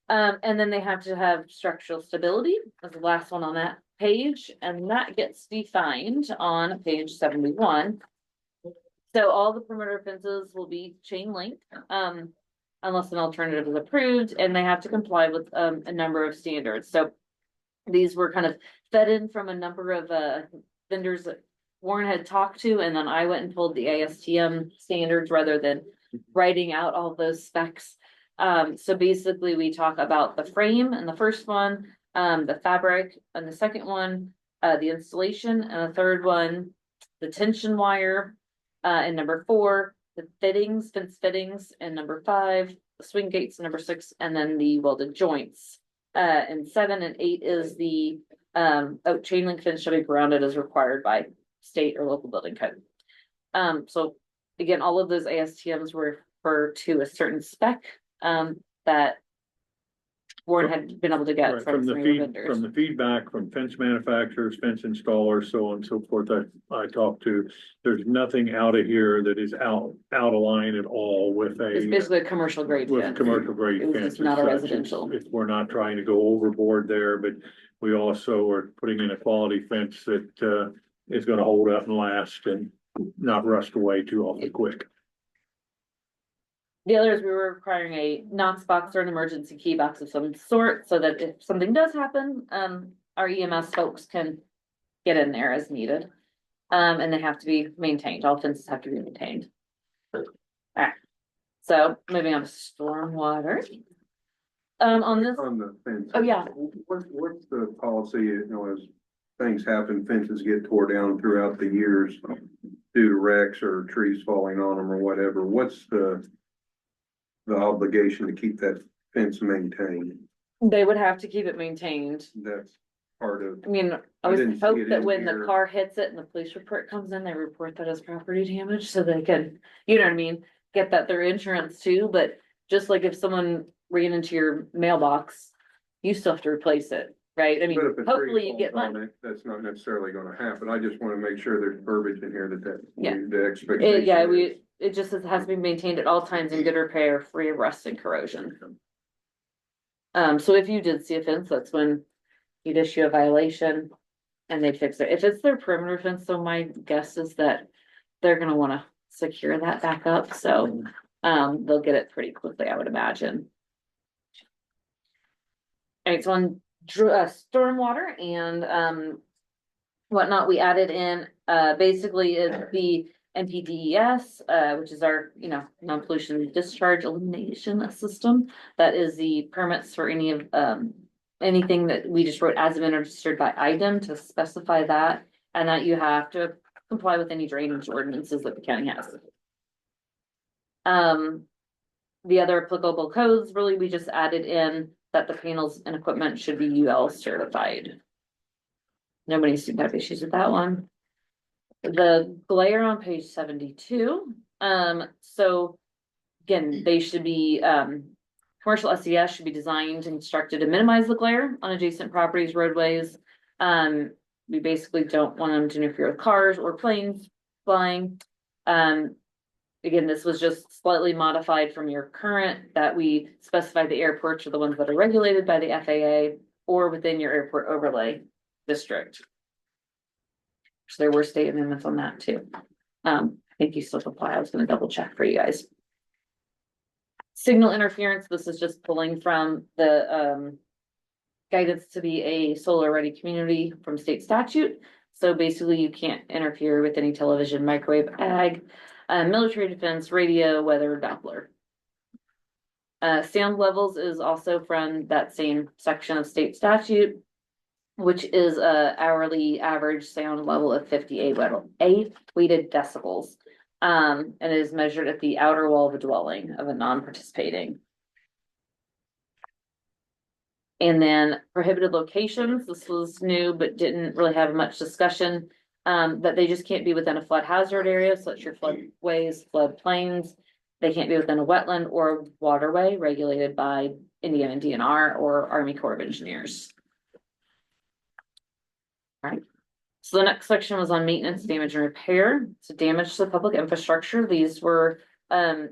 And then they have to have structural stability. That's the last one on that page, and that gets defined on page 71. So all the perimeter fences will be chain link, unless an alternative is approved, and they have to comply with a number of standards. So these were kind of fed in from a number of vendors that Warren had talked to, and then I went and pulled the ASTM standards rather than writing out all those specs. So basically we talk about the frame in the first one, the fabric in the second one, the installation, and the third one, the tension wire. And number 4, the fittings, fence fittings, and number 5, the swing gates, number 6, and then the welded joints. And 7 and 8 is the oak chain link fence shall be grounded as required by state or local building code. So again, all of those ASTMs refer to a certain spec that Warren had been able to get Right, from the some of your feed, vendors. from the feedback from fence manufacturers, fence installers, so on and so forth, I talked to, there's nothing out of here that is out of line at all with It's a, basically a commercial grade with fence. commercial grade It was fence. just not a as such. residential. We're not trying to go overboard there, but we also are putting in a quality fence that, is gonna hold up and last and not rust away too awfully quick. The other is we were requiring a Knox box or an emergency key box of some sort, so that if something does happen, our EMS folks can get in there as needed. And they have to be maintained, all fences have to be maintained. Alright, so moving on to stormwater. On this, On the fence. oh yeah, What's the policy, as things happen, fences get tore down throughout the years due to wrecks or trees falling on them or whatever, what's the obligation to keep that fence maintained? they would have to keep it maintained. That's part of, I mean, I I always didn't see hope it that in when the here. car hits it and the police report comes in, they report that as property damage, so they can, you know what I mean? Get that through insurance too, but just like if someone ran into your mailbox, you still have to replace it, right? I mean, but if a tree hopefully you falls get on money. it, that's not necessarily gonna happen. I just wanna make sure there's verbiage in here Yeah. the expectation. Yeah, is. it just has to be maintained at all times in good repair, free of rust and corrosion. So if you did see a fence, that's when you'd issue a violation and they fix it. If it's their perimeter fence, so my guess is that they're gonna wanna secure that back up, so, they'll get it pretty quickly, I would imagine. Alright, so on stormwater and, whatnot, we added in, basically it's the NPDES, which is our, non-pollution discharge elimination system. That is the permits for any of, anything that we just wrote as administered by item to specify that, and that you have to comply with any drainage ordinances that the county has. The other applicable codes, really, we just added in that the panels and equipment should be UL certified. Nobody seemed to have issues with that one. The glare on page 72, so again, they should be, commercial SES should be designed and constructed to minimize the glare on adjacent properties, roadways. We basically don't want them to interfere with cars or planes flying. Again, this was just slightly modified from your current, that we specify the airports are the ones that are regulated by the FAA or within your airport overlay district. So there were state amendments on that too. I think you still apply. I was gonna double check for you guys. Signal interference, this is just pulling from the guidance to be a solar ready community from state statute. So basically you can't interfere with any television, microwave, ag, military defense, radio, weather, Doppler. Sound levels is also from that same section of state statute, which is a hourly average sound level of 58 weighted decibels. And it is measured at the outer wall of a dwelling of a non-participating. And then prohibited locations, this was new, but didn't really have much discussion. That they just can't be within a flood hazard area, so it's your floodways, floodplains. They can't be within a wetland or waterway regulated by Indiana DNR or Army Corps of Engineers. Right. So the next section was on maintenance, damage and repair. So damage to the public infrastructure. These were things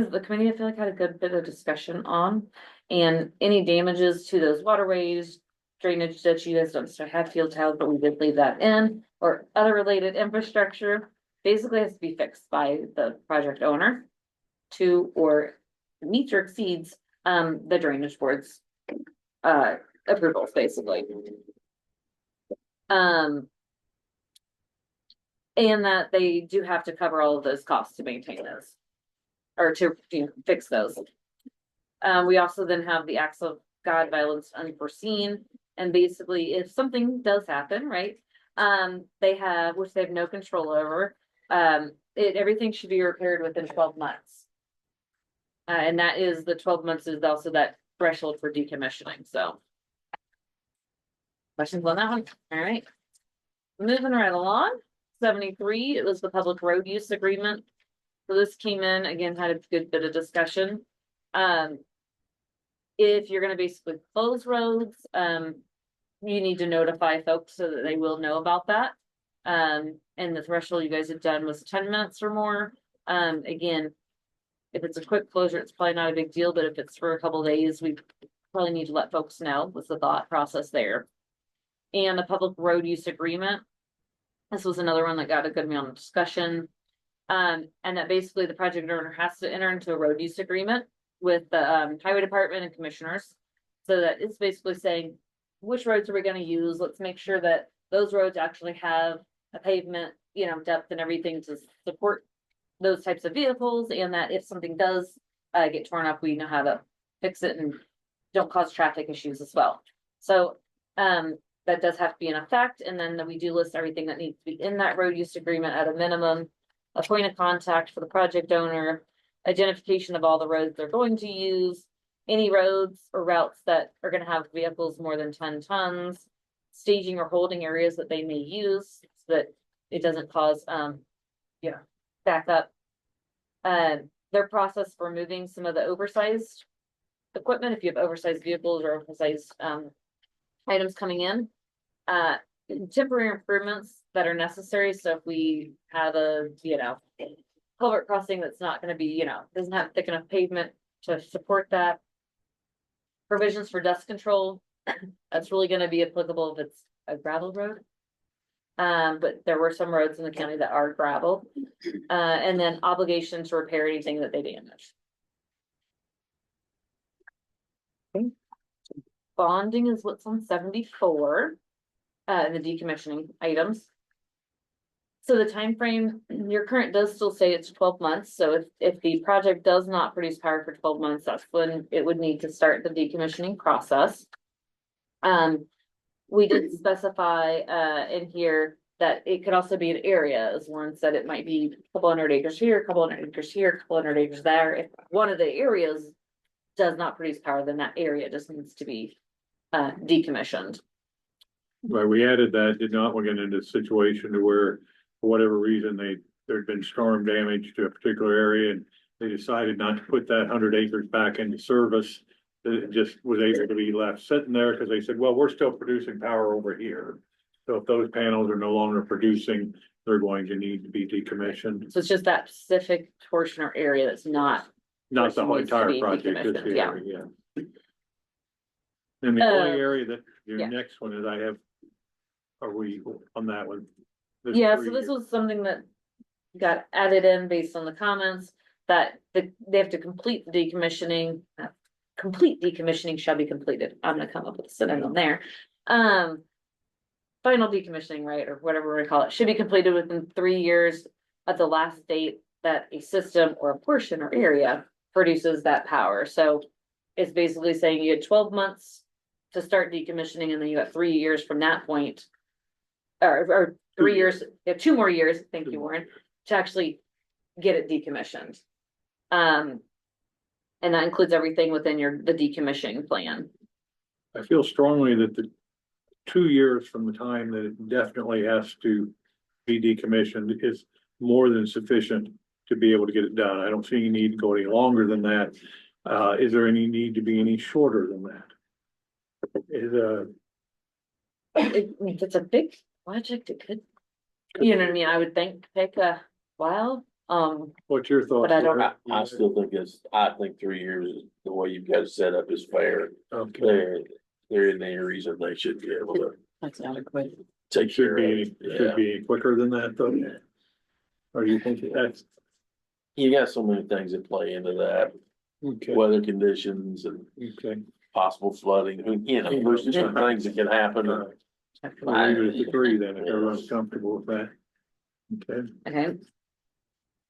that the committee, I feel like, had a good bit of discussion on. And any damages to those waterways, drainage that you guys don't start have field tiles, but we did leave that in, or other related infrastructure, basically has to be fixed by the project owner to or meets or exceeds the drainage board's approvals, basically. And that they do have to cover all of those costs to maintain those. Or to fix those. We also then have the acts of God, violence unforeseen, And basically, if something does happen, right, they have, which they have no control over, everything should be repaired within 12 months. And that is, the 12 months is also that threshold for decommissioning, so. Questions on that one? All right. Moving right along, 73, it was the public road use agreement. So this came in, again, had a good bit of discussion. If you're gonna basically close roads, you need to notify folks so that they will know about that. And the threshold you guys had done was 10 minutes or more. Again, if it's a quick closure, it's probably not a big deal, but if it's for a couple of days, we probably need to let folks know what's the thought process there. And the public road use agreement. This was another one that got a good amount of discussion. And that basically the project owner has to enter into a road use agreement with the highway department and commissioners. So that it's basically saying, which roads are we gonna use? Let's make sure that those roads actually have a pavement, depth and everything to support those types of vehicles, and that if something does get torn up, we know how to fix it and don't cause traffic issues as well. So that does have to be in effect, and then we do list everything that needs to be in that road use agreement at a minimum. A point of contact for the project owner, identification of all the roads they're going to use, any roads or routes that are gonna have vehicles more than 10 tons, staging or holding areas that they may use so that it doesn't cause backup. Their process for moving some of the oversized equipment, if you have oversized vehicles or oversized items coming in. Temporary improvements that are necessary, so if we have a culvert crossing that's not gonna be, doesn't have thick enough pavement to support that. Provisions for dust control, that's really gonna be applicable if it's a gravel road. But there were some roads in the county that are gravel. And then obligation to repair anything that they damage. Okay. Bonding is what's on 74, the decommissioning items. So the time frame, your current does still say it's 12 months, so if the project does not produce power for 12 months, that's when it would need to start the decommissioning process. We did specify in here that it could also be an area, as Warren said, it might be a couple hundred acres here, a couple hundred acres here, a couple hundred acres there. If one of the areas does not produce power, then that area just needs to be decommissioned. Right, we added that, did not want to get into a situation to where, for whatever reason, there'd been storm damage to a particular area and they decided not to put that 100 acres back into service. It just was able to be left sitting there because they said, well, we're still producing power over here. So if those panels are no longer producing, they're going to need to be decommissioned. So it's just that specific portion or area that's not. Not the whole needs to entire be project, just decommissioned, the yeah. area, yeah. And the only area that, yeah. your next one is I have, are we on that one? This Yeah, so 3 this year. was something that got added in based on the comments that they have to complete the decommissioning. Complete decommissioning shall be completed. I'm gonna come up with a synonym there. Final decommissioning, right, or whatever we call it, should be completed within 3 years of the last date that a system or a portion or area produces that power. So it's basically saying you had 12 months to start decommissioning, and then you got 3 years from that point. Or 3 years, 2 more years, thank you, Warren, to actually get it decommissioned. And that includes everything within the decommissioning plan. I feel strongly that the 2 years from the time that it definitely has to be decommissioned is more than sufficient to be able to get it done. I don't see any need to go any longer than that. Is there any need to be any shorter than that? If it's a big project, it could, you know what I mean, I would think take a while, What's your thoughts? But I don't- Rick? I still think I think 3 years is the way you've got it set up is fair. Okay, There isn't any reason they should be able to That's adequate. take should care of be, it. should Yeah. be quicker than that though? Or you think that's, You got so many things that play into that, okay, weather conditions and okay. possible flooding, there's just some things that can happen. All right. I'll leave it at 3 then, if everyone's comfortable with that. Okay, okay?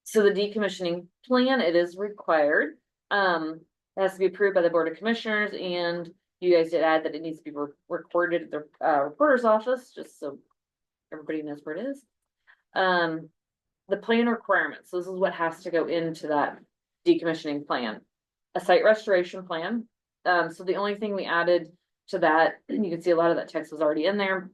So the decommissioning plan, it is required, it has to be approved by the Board of Commissioners, and You guys did add that it needs to be recorded at the recorder's office, just so everybody knows where it is. The plan requirements, this is what has to go into that decommissioning plan. A site restoration plan. So the only thing we added to that, and you can see a lot of that text was already in there.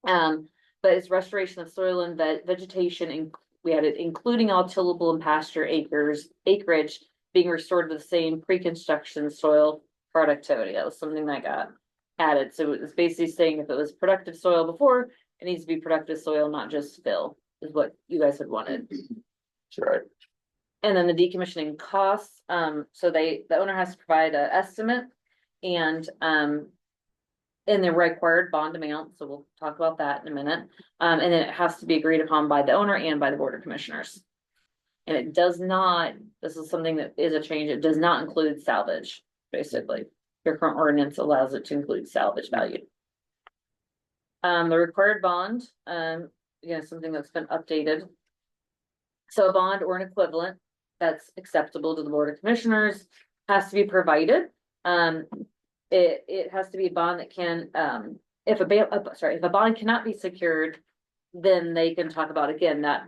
But it's restoration of soil and vegetation, and we added including all tillable and pasture acreage being restored to the same pre-construction soil productivity. That was something that got added. So it was basically saying if it was productive soil before, it needs to be productive soil, not just fill, is what you guys had wanted. That's right. And then the decommissioning costs, so the owner has to provide an estimate and the required bond amount, so we'll talk about that in a minute. And then it has to be agreed upon by the owner and by the board of commissioners. And it does not, this is something that is a change, it does not include salvage, basically. Your current ordinance allows it to include salvage value. The required bond, again, something that's been updated. So a bond or an equivalent that's acceptable to the board of commissioners has to be provided. It has to be a bond that can, if a bond cannot be secured, then they can talk about, again, that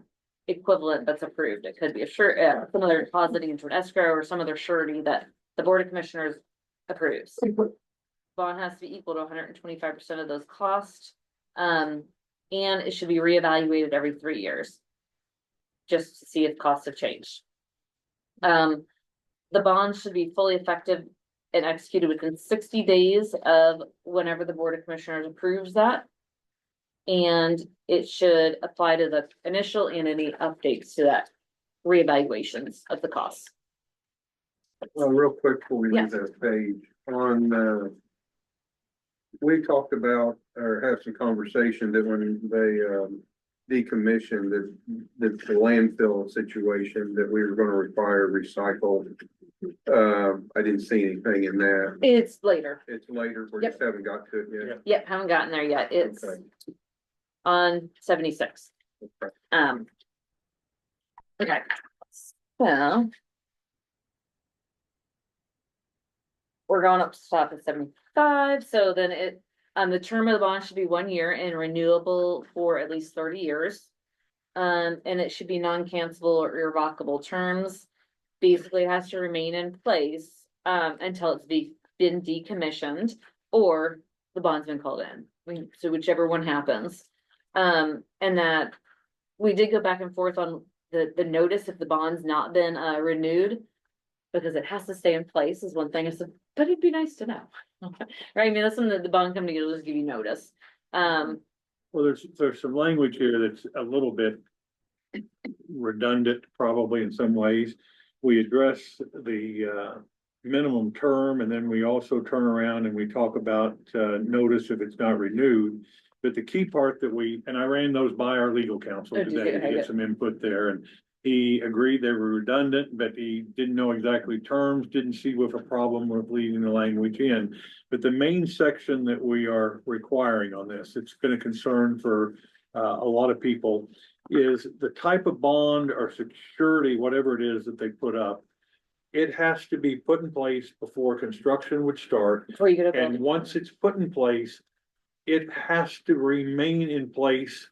equivalent that's approved. It could be some other depositing into an escrow or some other surety that the board of commissioners approves. Bond has to be equal to 125% of those costs. And it should be reevaluated every 3 years, just to see if costs have changed. The bond should be fully effective and executed within 60 days of whenever the board of commissioners approves that. And it should apply to the initial and any updates to that reevaluations of the costs. Well, real quick before we leave that page, on, we talked about, or had some conversation that when they decommissioned the landfill situation, that we were gonna require recycled. I didn't see anything in that. It's later. It's later, we Yep. just haven't got to it yet. Yep, haven't gotten there yet. It's Okay. on 76. Okay. Okay. So. We're going up to top at 75, so then the term of the bond should be 1 year and renewable for at least 30 years. And it should be non-cancelable or irrevocable terms. Basically, it has to remain in place, until it's been decommissioned or the bond's been called in. So whichever one happens. And that we did go back and forth on the notice if the bond's not been, renewed. Because it has to stay in place is one thing. I said, but it'd be nice to know. Right, I mean, that's something that the bond company will just give you notice. Well, there's some language here that's a little bit redundant, probably in some ways. We address the minimum term, and then we also turn around and we talk about notice if it's not renewed. But the key part and I ran those by our legal counsel today to get some input there, and he agreed they were redundant, but he didn't know exactly terms, didn't see with a problem with leaving the language in. But the main section that we are requiring on this, it's been a concern for a lot of people, is the type of bond or security, whatever it is that they put up. It has to be put in place before construction would start. Before you get And once it's put in place, it has to remain in place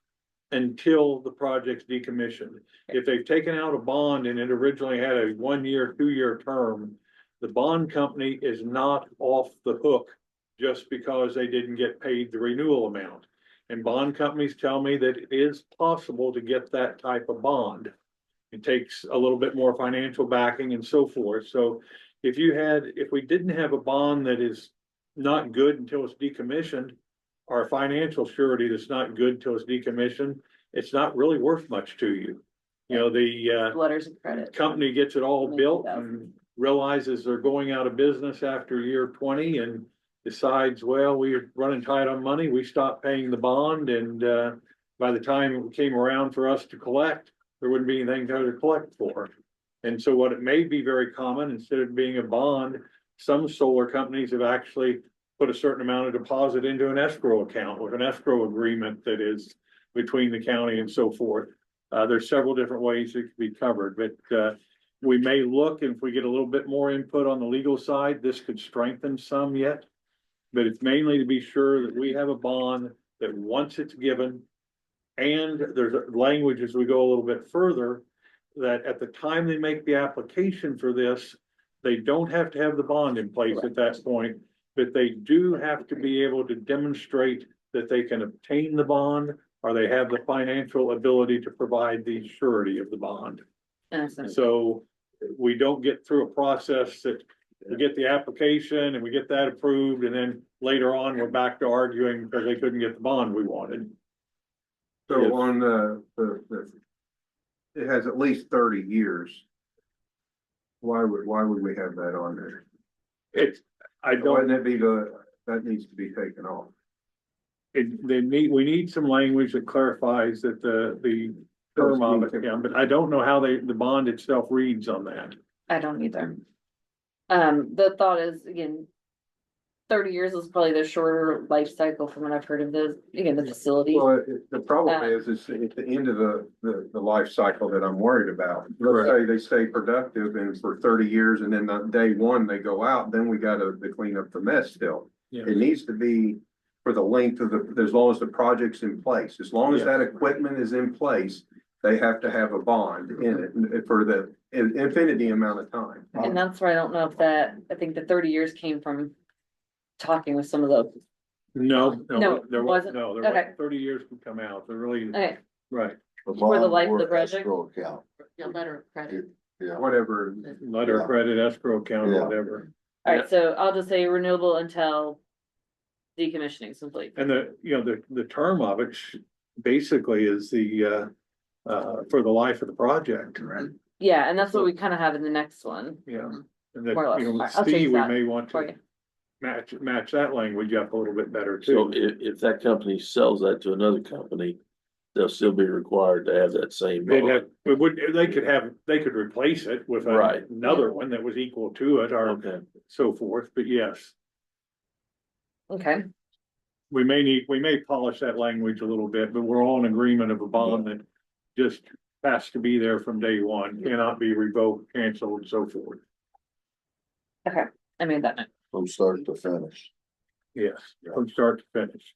until the project's decommissioned. If they've taken out a bond and it originally had a 1 year, 2 year term, the bond company is not off the hook just because they didn't get paid the renewal amount. And bond companies tell me that it is possible to get that type of bond. It takes a little bit more financial backing and so forth. So if we didn't have a bond that is not good until it's decommissioned, or financial surety that's not good till it's decommissioned, it's not really worth much to you. You know, the letters of credit. company gets it all Thank built you. and realizes they're going out of business after year 20 and decides, well, we're running tight on money, we stopped paying the bond, and by the time it came around for us to collect, there wouldn't be anything to collect for. And so what it may be very common, instead of being a bond, some solar companies have actually put a certain amount of deposit into an escrow account with an escrow agreement that is between the county and so forth. There's several different ways it could be covered, but we may look, if we get a little bit more input on the legal side, this could strengthen some yet. but it's mainly to be sure that we have a bond that once it's given. And there's a language as we go a little bit further, that at the time they make the application for this, they don't have to have the bond in place at that point, but they do have to be able to demonstrate that they can obtain the bond, or they have the financial ability to provide the surety of the bond. So we don't get through a process that we get the application and we get that approved, and then later on, we're back to arguing because they couldn't get the bond we wanted. So Yes. on it has at least 30 years. Why would we have that on there? It's, I Wouldn't don't, it be that needs to be taken off? we need some language that clarifies that the term of it, yeah, but I don't know how the bond itself reads on that. I don't either. The thought is, again, 30 years is probably the shorter life cycle from what I've heard of the facility. Well, the problem is at the end of the life cycle that I'm worried about. Let's say they stay productive and for 30 years, and then on day one, they go out, then we gotta clean up the mess still. Yeah. It needs to be for the length of as long as the project's in place, as long as that equipment is in place, they have to have a bond in it for the infinity amount of time. And that's where I don't know if I think the 30 years came from talking with some of the, No, No, there wasn't. no, there Okay. wasn't 30 years could come out, they're really, okay, right, For the bond life of the or project? escrow account, Your letter of credit. yeah. Whatever. letter of Yeah. credit, escrow account, Yeah. or whatever. alright, so I'll just say renewable until decommissioning is complete. And the term of it basically is for the life of the project, right? Yeah, and that's what we kind of have in the next one. Yeah. And that, More or less. with I'll change C, we that may want for to you. match that language up a little bit better So too. if that company sells that to another company, they'll still be required to have that same They'd bond. have, they could replace it with Right. another one that was equal to it or Okay, so forth, but yes. Okay, We may polish that language a little bit, but we're all in agreement of a bond that just has to be there from day one, cannot be revoked, canceled, and so forth. I made that note. From start to finish. Yes, from start to finish.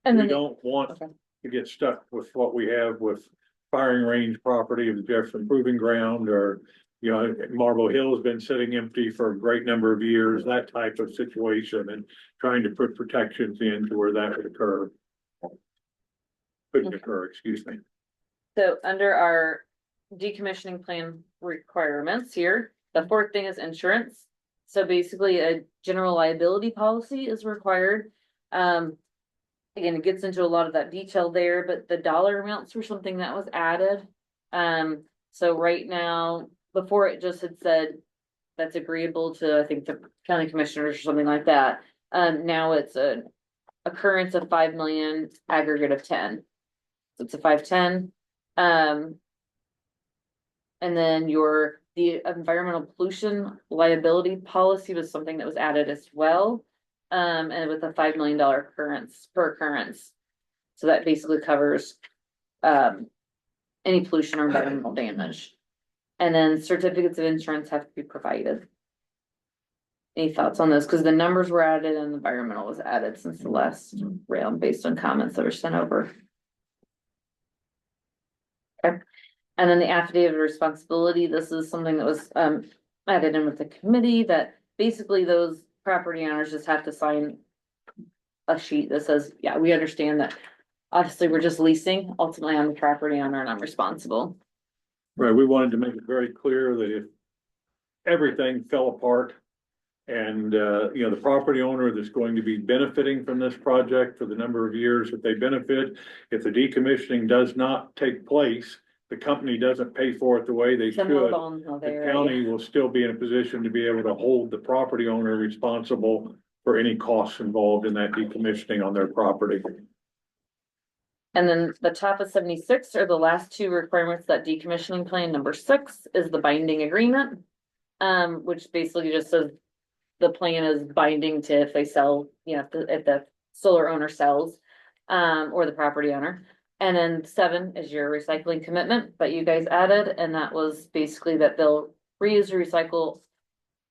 And We then, don't want okay. to get stuck with what we have with firing range property of the Jefferson Proving Ground, or, Marble Hill has been sitting empty for a great number of years, that type of situation, and trying to put protections in to where that would occur. Couldn't occur, excuse me. So under our decommissioning plan requirements here, the fourth thing is insurance. So basically a general liability policy is required. Again, it gets into a lot of that detail there, but the dollar amounts were something that was added. So right now, before it just had said that's agreeable to, I think, the county commissioners or something like that. Now it's an occurrence of 5 million, aggregate of 10. So it's a 510. And then the environmental pollution liability policy was something that was added as well. And with a $5 million occurrence per occurrence. So that basically covers any pollution or environmental damage. And then certificates of insurance have to be provided. Any thoughts on this? Because the numbers were added and environmental was added since the last round based on comments that were sent over. Okay. And then the affidavit of responsibility, this is something that was added in with the committee, that basically those property owners just have to sign a sheet that says, yeah, we understand that obviously we're just leasing, ultimately I'm the property owner and I'm responsible. Right, we wanted to make it very clear that if everything fell apart and, the property owner that's going to be benefiting from this project for the number of years that they benefit, if the decommissioning does not take place, the company doesn't pay for it the way they should, Some bonds are the there, county will still be in a position to be able to hold the property owner responsible for any costs involved in that decommissioning on their property. And then the top of 76 are the last two requirements, that decommissioning plan. Number 6 is the binding agreement. Which basically just says the plan is binding to if they sell, if the solar owner sells, or the property owner. And then 7 is your recycling commitment that you guys added, and that was basically that they'll reuse or recycle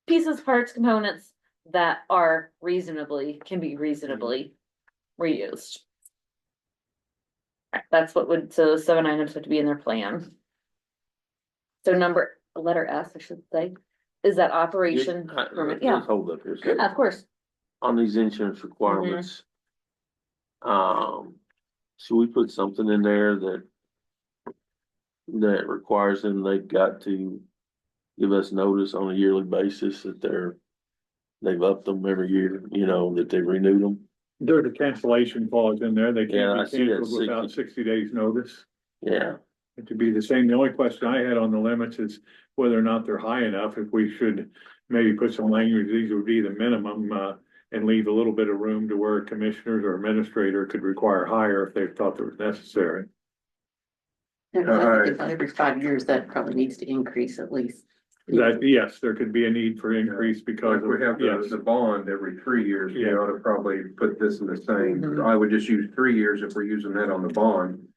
pieces, parts, components that are can be reasonably reused. That's what would, so 7 items have to be in their plan. So letter S, I should say, is that operation permit, yeah, Let's hold up here. a yeah, second. of course. On these insurance requirements. Should we put something in there that requires them, they've got to give us notice on a yearly basis that they've upped them every year, you know, that they've renewed them? There's a cancellation clause in there. They Yeah, I can't be see that canceled without 60 days notice. Yeah, It to be the same. The only question I had on the limits is whether or not they're high enough, if we should maybe put some language, these would be the minimum, and leave a little bit of room to where commissioners or administrator could require higher if they thought that was necessary. And I think about every 5 years, that probably needs to increase at least. That, yes, there could be a need for increase because Like we have of, yes, the bond every 3 years, we Yeah. ought to probably put this in the same. Mhm. I would just use 3 years if we're using that on the bond.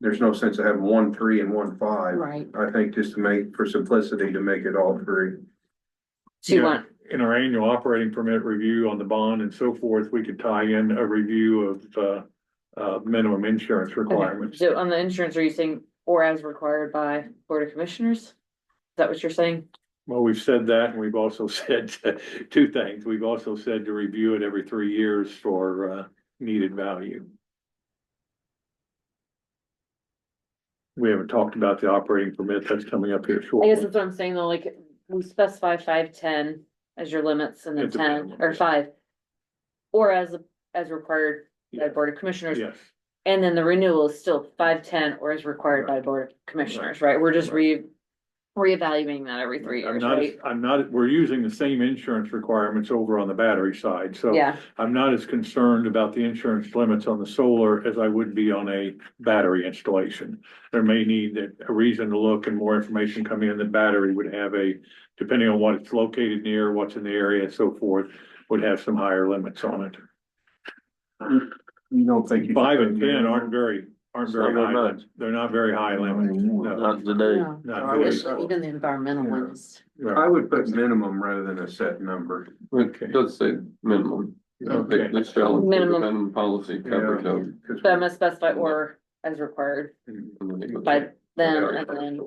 There's no sense of having 1, 3 and 1, 5. Right. I think just to make, for simplicity, to make it all 3. Do you Yeah. want, in our annual operating permit review on the bond and so forth, we could tie in a review of minimum insurance requirements. so on the insurance, are you saying, or as required by Board of Commissioners? Is that what you're saying? Well, we've said that, and we've also said two things. We've also said to review it every 3 years for needed value. We haven't talked about the operating permit. That's coming up here I guess shortly. that's what I'm saying though, like, we specify 5, 10 as your limits and then At the 10 minimum, or yeah. 5. Or as required by Yeah. Board of Commissioners, Yes, and then the renewal is still 5, 10 or as required by Board of Commissioners, right? We're just reevaluating that every 3 years, right? we're using the same insurance requirements over on the battery side, so. Yeah, I'm not as concerned about the insurance limits on the solar as I would be on a battery installation. There may need a reason to look and more information coming in. The battery would have depending on what it's located near, what's in the area and so forth, would have some higher limits on it. You don't think you. 5 and 10 aren't very Not very high. much. They're not very high limits. No, not today. No, not I would- really. even the environmental ones. I would put minimum rather than a set number. Okay. Does say minimum. Okay. This shall include a Minimum. minimum policy coverage of. so I'm gonna specify or as required by them, and then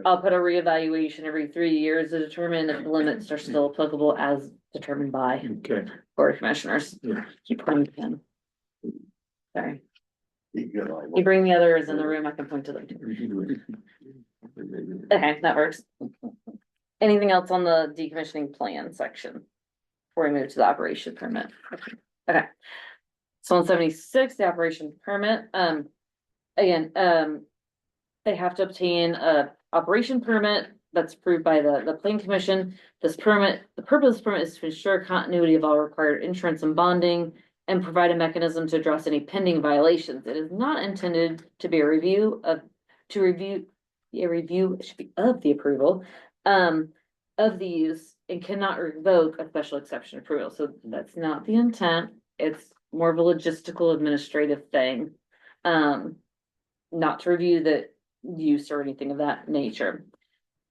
I'll put a reevaluation every 3 years to determine if the limits are still applicable as determined by Okay. Board of Commissioners. Yeah. Keep pointing to them. Sorry, You get all you bring the others in the room, I can point to them too. Okay, that works. Anything else on the decommissioning plan section? Before we move to the operation permit. Okay. So on 76, the operation permit, again, they have to obtain a operation permit that's approved by the plan commission. The purpose of this permit is to ensure continuity of all required insurance and bonding and provide a mechanism to address any pending violations. It is not intended to be a review of the approval of the use and cannot revoke a special exception approval. So that's not the intent. It's more of a logistical administrative thing. Not to review the use or anything of that nature.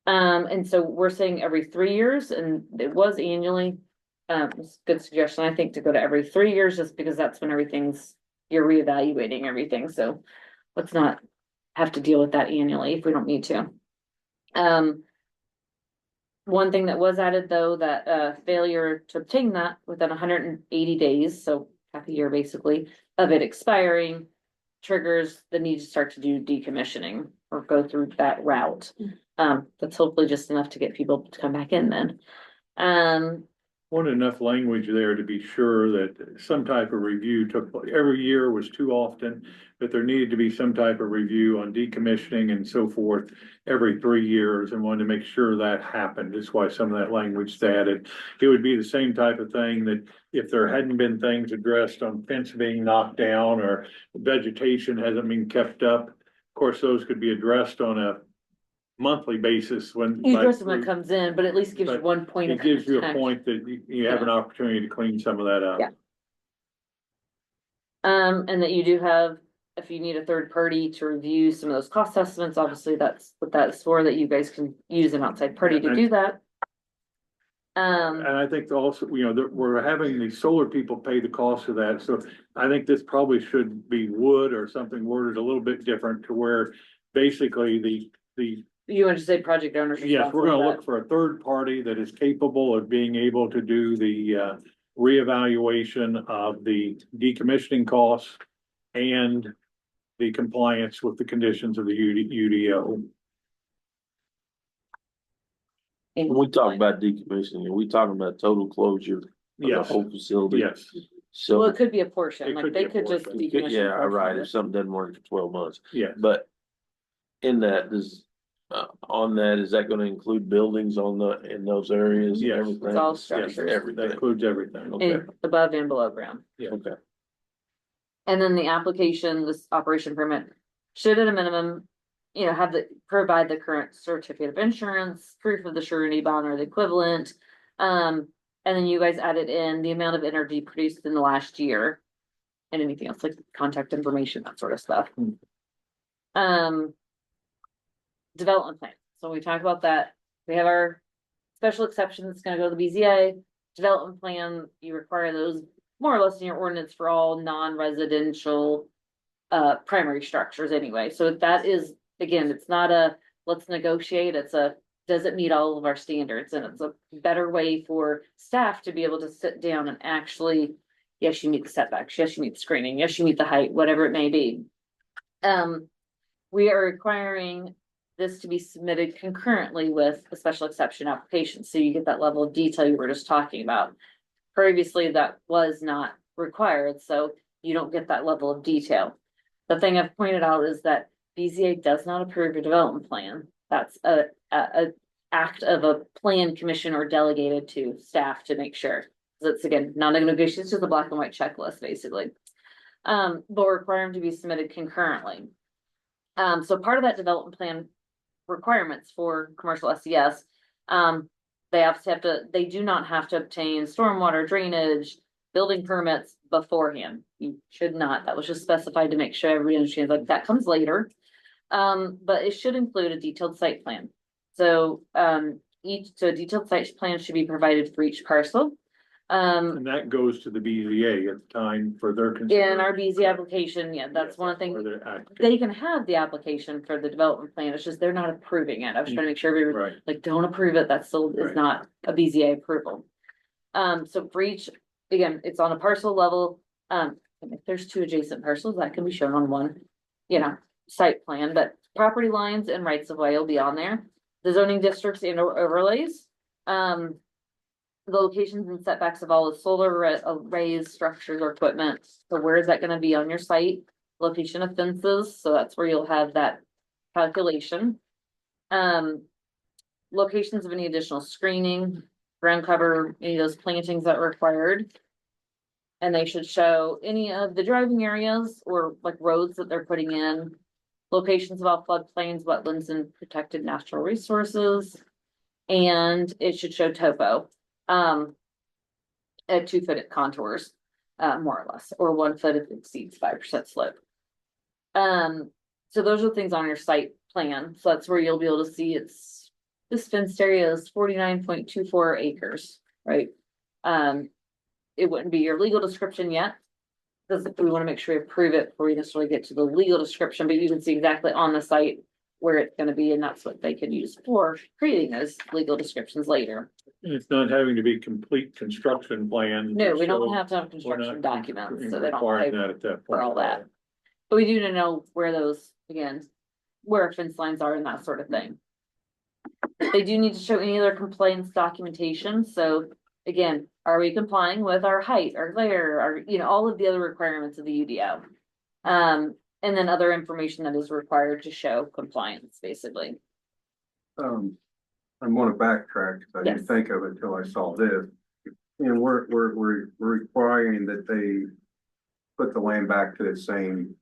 And so we're saying every 3 years, and it was annually. It's a good suggestion, I think, to go to every 3 years, just because that's when you're reevaluating everything, so let's not have to deal with that annually if we don't need to. One thing that was added, though, that failure to obtain that within 180 days, so half a year basically, of it expiring, triggers the need to start to do decommissioning or go through that route. That's hopefully just enough to get people to come back in then. Want enough language there to be sure that some type of review took place. Every year was too often, but there needed to be some type of review on decommissioning and so forth every 3 years, and wanted to make sure that happened. That's why some of that language is added. It would be the same type of thing that if there hadn't been things addressed on fence being knocked down or vegetation hasn't been kept up, of course, those could be addressed on a monthly basis when. You address it when it comes in, but at least gives you But one point of It gives you a contact. point that you have an opportunity to clean some of that up. Yeah. And that you do have, if you need a third party to review some of those cost estimates, obviously that's what that's for, that you guys can use an outside party to do that. And I think also, that we're having the solar people pay the cost of that, so I think this probably should be wood or something worded a little bit different to where basically the You want to say project owners? yes, we're gonna look for a third party that is capable of being able to do the reevaluation of the decommissioning costs and the compliance with the conditions of the UDO. When we talk about decommissioning, are we talking about total closure of the Yes, whole facility? yes, Well, So, it could be a portion, It like could they be a could just portion. decommission. yeah, a portion right, of if it. something doesn't work for 12 months, yes. but in that, on that, is that gonna include buildings in those areas? and Yes. everything? It's all Yes, structures. that Everything, includes everything. Okay. And above and below ground. okay. And then the application, this operation permit, should at a minimum, provide the current certificate of insurance, proof of the surety bond or the equivalent. And then you guys added in the amount of energy produced in the last year. And anything else like contact information, that sort of stuff. Development plan. So we talked about that. We have our special exception that's gonna go to the BZA. Development plan, you require those more or less in your ordinance for all non-residential primary structures anyway. So that is, again, it's not a, let's negotiate, it's a, does it meet all of our standards? And it's a better way for staff to be able to sit down and actually, yes, you meet the setbacks, yes, you meet the screening, yes, you meet the height, whatever it may be. We are requiring this to be submitted concurrently with a special exception application, so you get that level of detail you were just talking about. Previously, that was not required, so you don't get that level of detail. The thing I've pointed out is that BZA does not approve a development plan. That's a act of a plan commission or delegated to staff to make sure. So it's again, not a negotiation, it's just a black and white checklist, basically. But require them to be submitted concurrently. So part of that development plan requirements for commercial SES, they obviously they do not have to obtain stormwater drainage, building permits beforehand. You should not, that was just specified to make sure everybody understands, like that comes later. But it should include a detailed site plan. So, a detailed site plan should be provided for each parcel. And that goes to the BZA at the time for their. In our BZ application, yeah, that's one thing. They can have the application for the development plan, it's just they're not approving it. I was trying to make sure we were, Right, like, don't approve it, that still is Right. not a BZA approval. So for each, again, it's on a parcel level, if there's two adjacent parcels, that can be shown on one, site plan, but property lines and rights of way will be on there. The zoning districts and overlays, the locations and setbacks of all the solar arrays, structures, or equipment. So where is that gonna be on your site? Location of fences, so that's where you'll have that calculation. Locations of any additional screening, ground cover, any of those plantings that were required. And they should show any of the driving areas or like roads that they're putting in. Locations of all floodplains, wetlands, and protected natural resources. And it should show topo. At 2 foot contours, more or less, or 1 foot if it exceeds 5% slope. So those are things on your site plan, so that's where you'll be able to see this fenced area is 49.24 acres, right? It wouldn't be your legal description yet, because we want to make sure we approve it before we necessarily get to the legal description, but you can see exactly on the site where it's gonna be, and that's what they could use for creating those legal descriptions later. it's not having to be complete construction plan. No, we don't so have to have we're construction not documents, so they don't requiring pay that at that point. for all that. But we do need to know where those, again, where fence lines are and that sort of thing. They do need to show any other complaints documentation, so again, are we complying with our height, our glare, all of the other requirements of the UDO? And then other information that is required to show compliance, basically. I'm gonna backtrack, 'cause I didn't Yes. think of it until I saw this. And we're requiring that they put the land back to the same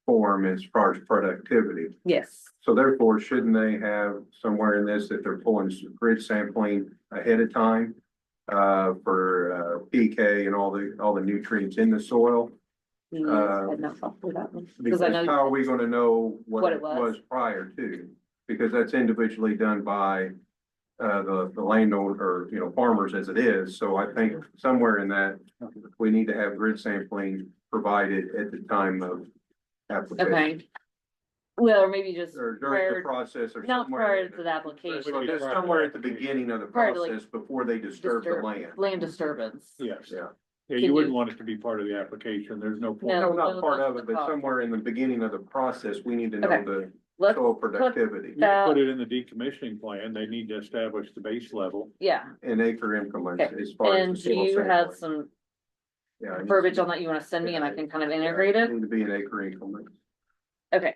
form as far as productivity. Yes. So therefore, shouldn't they have somewhere in this that they're pulling some grid sampling ahead of time? For PK and all the nutrients in the soil? Yes, I had no thought for that one. Because I know- how are we gonna know What what it it was. was prior to? Because that's individually done by the landowner, or, you know, farmers as it is. So I think somewhere in that, we need to have grid sampling provided at the time of application. Okay. Well, or maybe just Or during the prior, process or not somewhere. prior to the application, So just somewhere at the beginning of the Prior to, like, process before they disturb the land. land disturbance. Yes, Yeah. yeah, Can you wouldn't you- want it to be part of the application, there's no point. No. No, not part of that's it, the but cost. somewhere in the beginning of the process, we need to know Okay. the Let's soil put productivity You that- put it in the decommissioning plan, they need to establish the base level. Yeah, in acre increments Okay. as far as. and the do soil you have sampling. some Yeah, it needs verbiage to on that you wanna send me and I Yeah. can kind of be- integrate yeah, it? Need to be an acre increment. Okay,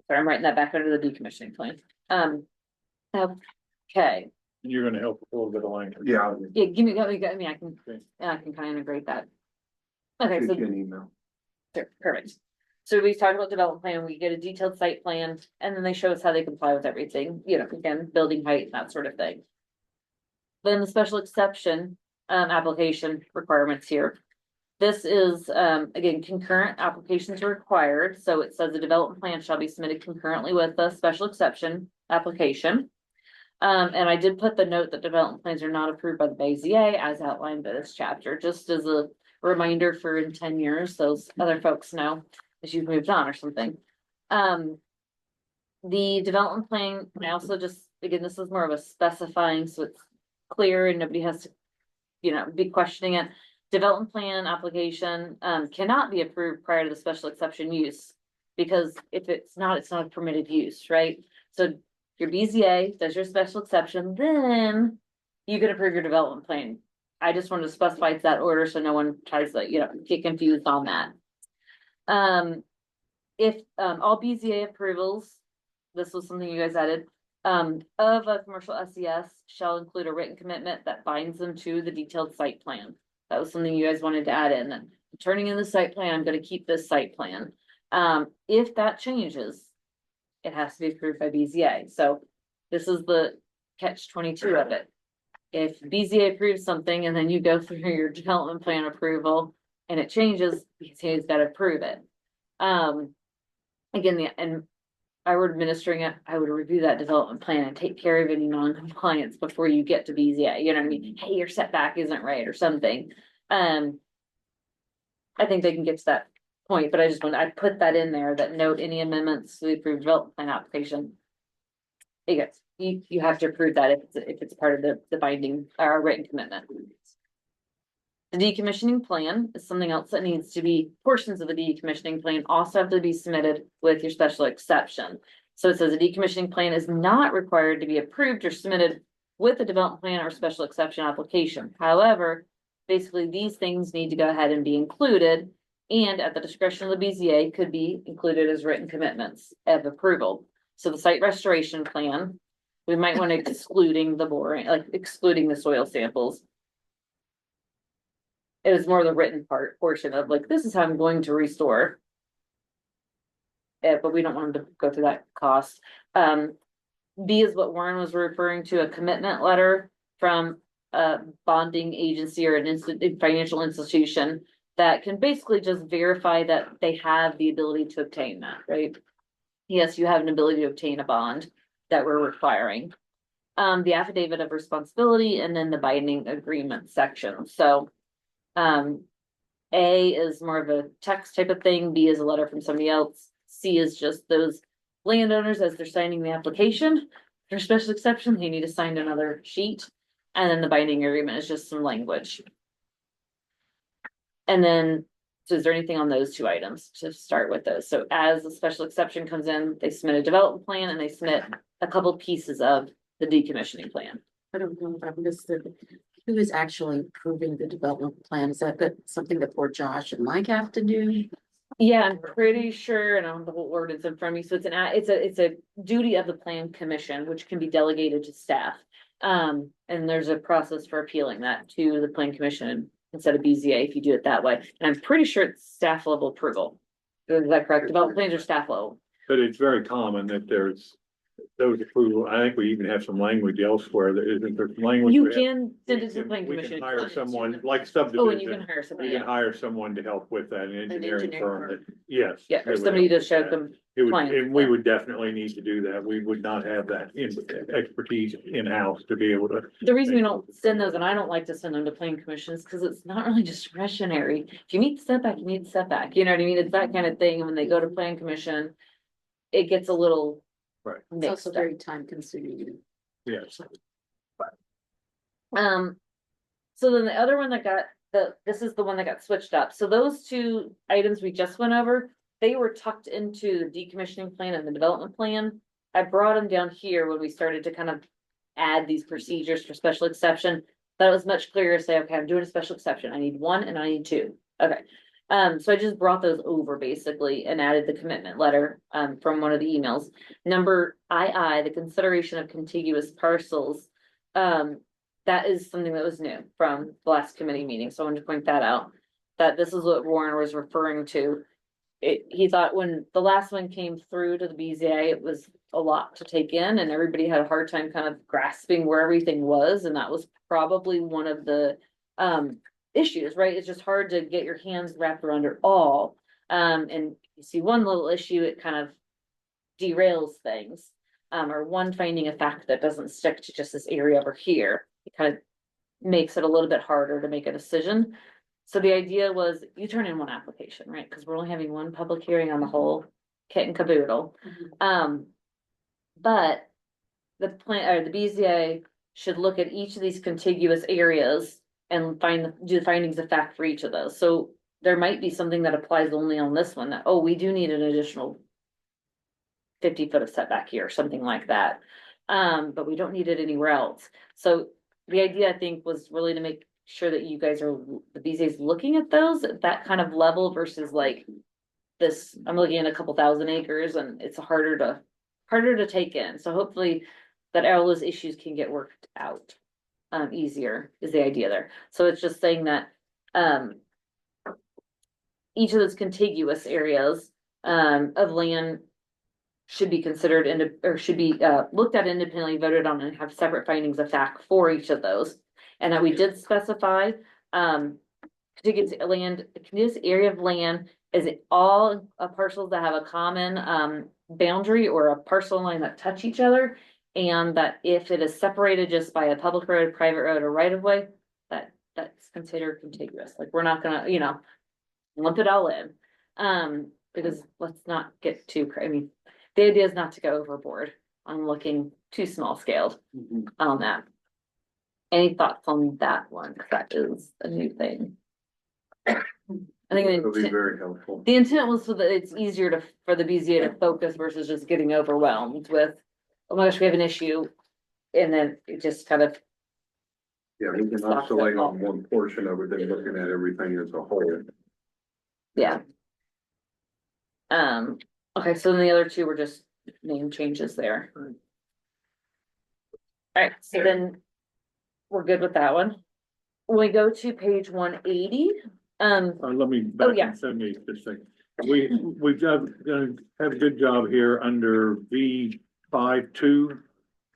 sorry, I'm writing that back under the decommissioning plan. Okay, And you're gonna help with a little bit of language. Yeah. yeah, give me, I mean, I can, Okay. I can kind of integrate that. Okay, Shoot so you an email. sure, perfect. So we talked about development plan, we get a detailed site plan, and then they show us how they comply with everything, you know, again, building height, that sort of thing. Then the special exception, application requirements here. This is, again, concurrent applications are required, so it says the development plan shall be submitted concurrently with the special exception application. And I did put the note that development plans are not approved by the BZA as outlined by this chapter, just as a reminder for in 10 years, those other folks know as you've moved on or something. The development plan, I also just, again, this is more of a specifying, so it's clear and nobody has to, you know, be questioning it. Development plan application, cannot be approved prior to the special exception use. Because if it's not a permitted use, right? So your BZA does your special exception, then you can approve your development plan. I just wanted to specify it's that order, so no one tries to, you know, get confused on that. If, all BZA approvals, this was something you guys added, of a commercial SES shall include a written commitment that binds them to the detailed site plan. That was something you guys wanted to add in, and turning in the site plan, I'm gonna keep this site plan. If that changes, it has to be approved by BZA, so this is the catch 22 of it. If BZA approves something and then you go through your development plan approval and it changes, BZA's gotta approve it. Again, and I were administering it, I would review that development plan and take care of any non-compliance before you get to BZA, you know what I mean? Hey, your setback isn't right or something. I think they can get to that point, but I put that in there, that note any amendments to the approved development plan application. You have to approve that if it's part of the binding or written commitment. The decommissioning plan is something else that needs to be, portions of the decommissioning plan also have to be submitted with your special exception. So it says a decommissioning plan is not required to be approved or submitted with the development plan or special exception application. However, basically these things need to go ahead and be included, and at the discretion of the BZA could be included as written commitments of approval. So the site restoration plan, we might want to excluding the boring, like excluding the soil samples. It was more the written portion of like, this is how I'm going to restore. But we don't want them to go through that cost. B is what Warren was referring to, a commitment letter from a bonding agency or an financial institution that can basically just verify that they have the ability to obtain that, right? Yes, you have an ability to obtain a bond that we're requiring. The affidavit of responsibility and then the binding agreement section. So A is more of a text type of thing. B is a letter from somebody else. C is just those landowners as they're signing the application. For special exception, they need to sign another sheet. And then the binding agreement is just some language. And then, so is there anything on those two items to start with those? So as the special exception comes in, they submit a development plan and they submit a couple pieces of the decommissioning plan. I don't know if I missed it. Who is actually approving the development plan? Is that something that poor Josh and Mike have to do? Yeah, I'm pretty sure, and I don't have the whole ordinance in front of me, so it's a duty of the plan commission, which can be delegated to staff. And there's a process for appealing that to the plan commission instead of BZA if you do it that way. And I'm pretty sure it's staff level approval. Is that correct? Development plans are staff level. But it's very common that there's those approval, I think we even have some language elsewhere that isn't there some language. You we have- can send it to the we planning can commission. hire someone like Oh, and you can subdivision. hire somebody, We can yeah. hire someone to help with that, an engineering engineering firm. firm. Yes. Yeah, it or would somebody help to with show that. them. It would, plans, and we yeah. would definitely need to do that. We would not have that expertise in-house to be able to. The reason we don't send those, and I don't like to send them to planning commissions, because it's not really discretionary. If you meet the setback, you meet the setback, you know what I mean? It's that kind of thing, and when they go to planning commission, it gets a little. Right. It's Mixed also up. very time consuming. Yes. So then the other one that got, this is the one that got switched up. So those two items we just went over, they were tucked into the decommissioning plan and the development plan. I brought them down here when we started to kind of add these procedures for special exception. That was much clearer to say, okay, I'm doing a special exception. I need one and I need two. Okay. So I just brought those over basically and added the commitment letter, from one of the emails. Number II, the consideration of contiguous parcels. That is something that was new from the last committee meeting, so I wanted to point that out. That this is what Warren was referring to. He thought when the last one came through to the BZA, it was a lot to take in and everybody had a hard time kind of grasping where everything was, and that was probably one of the issues, right? It's just hard to get your hands wrapped around it all. And you see one little issue, it kind of derails things. Or one finding a fact that doesn't stick to just this area over here. It kind of makes it a little bit harder to make a decision. So the idea was you turn in one application, right? Because we're only having one public hearing on the whole kit and caboodle. But the plan, or the BZA should look at each of these contiguous areas and do the findings of fact for each of those. So there might be something that applies only on this one that, oh, we do need an additional 50 foot of setback here, or something like that. But we don't need it anywhere else. So the idea, I think, was really to make sure that you guys are, the BZA is looking at those at that kind of level versus like this, I'm looking at a couple thousand acres and it's harder to take in. So hopefully that all those issues can get worked out easier is the idea there. So it's just saying that each of those contiguous areas of land should be considered or should be looked at independently, voted on, and have separate findings of fact for each of those. And that we did specify contiguous area of land is it all parcels that have a common boundary or a parcel line that touch each other, and that if it is separated just by a public road, private road, or right of way, that's considered contiguous. Like we're not gonna, lump it all in. Because let's not get too I mean, the idea is not to go overboard on looking too small scaled on that. Any thoughts on that one? 'Cause that is a new thing. I think It'll be very helpful. the intent was so that it's easier for the BZA to focus versus just getting overwhelmed with, oh my gosh, we have an issue. And then it just kind of, Yeah, we can isolate on one portion of it than looking at everything as a whole. yeah. Okay, so then the other two were just name changes there. Alright, so then we're good with that one. When we go to page 180, Let me back yeah. and send me this thing. We've done have a good job here under V52,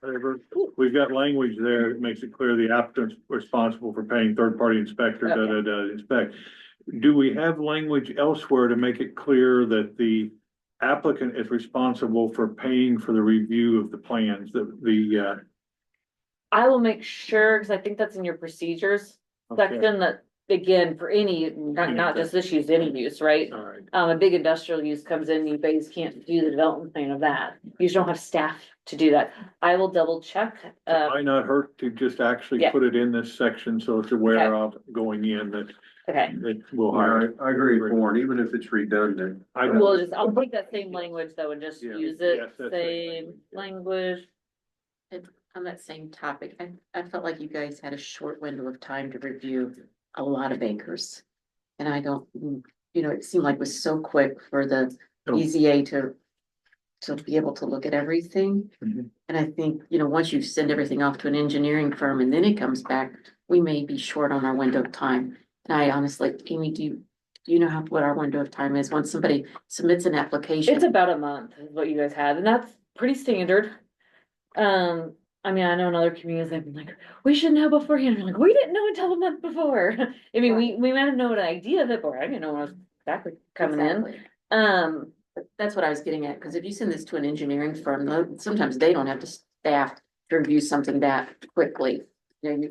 whatever. We've got language there that makes it clear the applicant's responsible for paying third-party inspector, inspect. Do we have language elsewhere to make it clear that the applicant is responsible for paying for the review of the plans, I will make sure, because I think that's in your procedures section, that again, for any, not just this use, any use, right? All right. A big industrial use comes in, you guys can't do the development plan of that. You just don't have staff to do that. I will double check. It might not hurt to just actually Yeah. put it in this section so it's aware of going in that Okay, we'll hire. I agree with Warren, even if it's redundant. I'll take that same language though and just Yeah. use it, Yes, that's same right. language. On that same topic, I felt like you guys had a short window of time to review a lot of acres. And I don't, it seemed like it was so quick for the Oh. BZA to be able to look at everything. Mhm. And I think, once you send everything off to an engineering firm and then it comes back, we may be short on our window of time. And I honestly, Amy, do you know what our window of time is? Once somebody submits an application? It's about a month is what you guys had, and that's pretty standard. I mean, I know in other communities, they've been like, we should know beforehand. I'm like, we didn't know until the month before. I mean, we might have known an idea of it, but I didn't know when it was exactly coming in. Exactly. But that's what I was getting at, because if you send this to an engineering firm, sometimes they don't have the staff to review something that quickly. You know,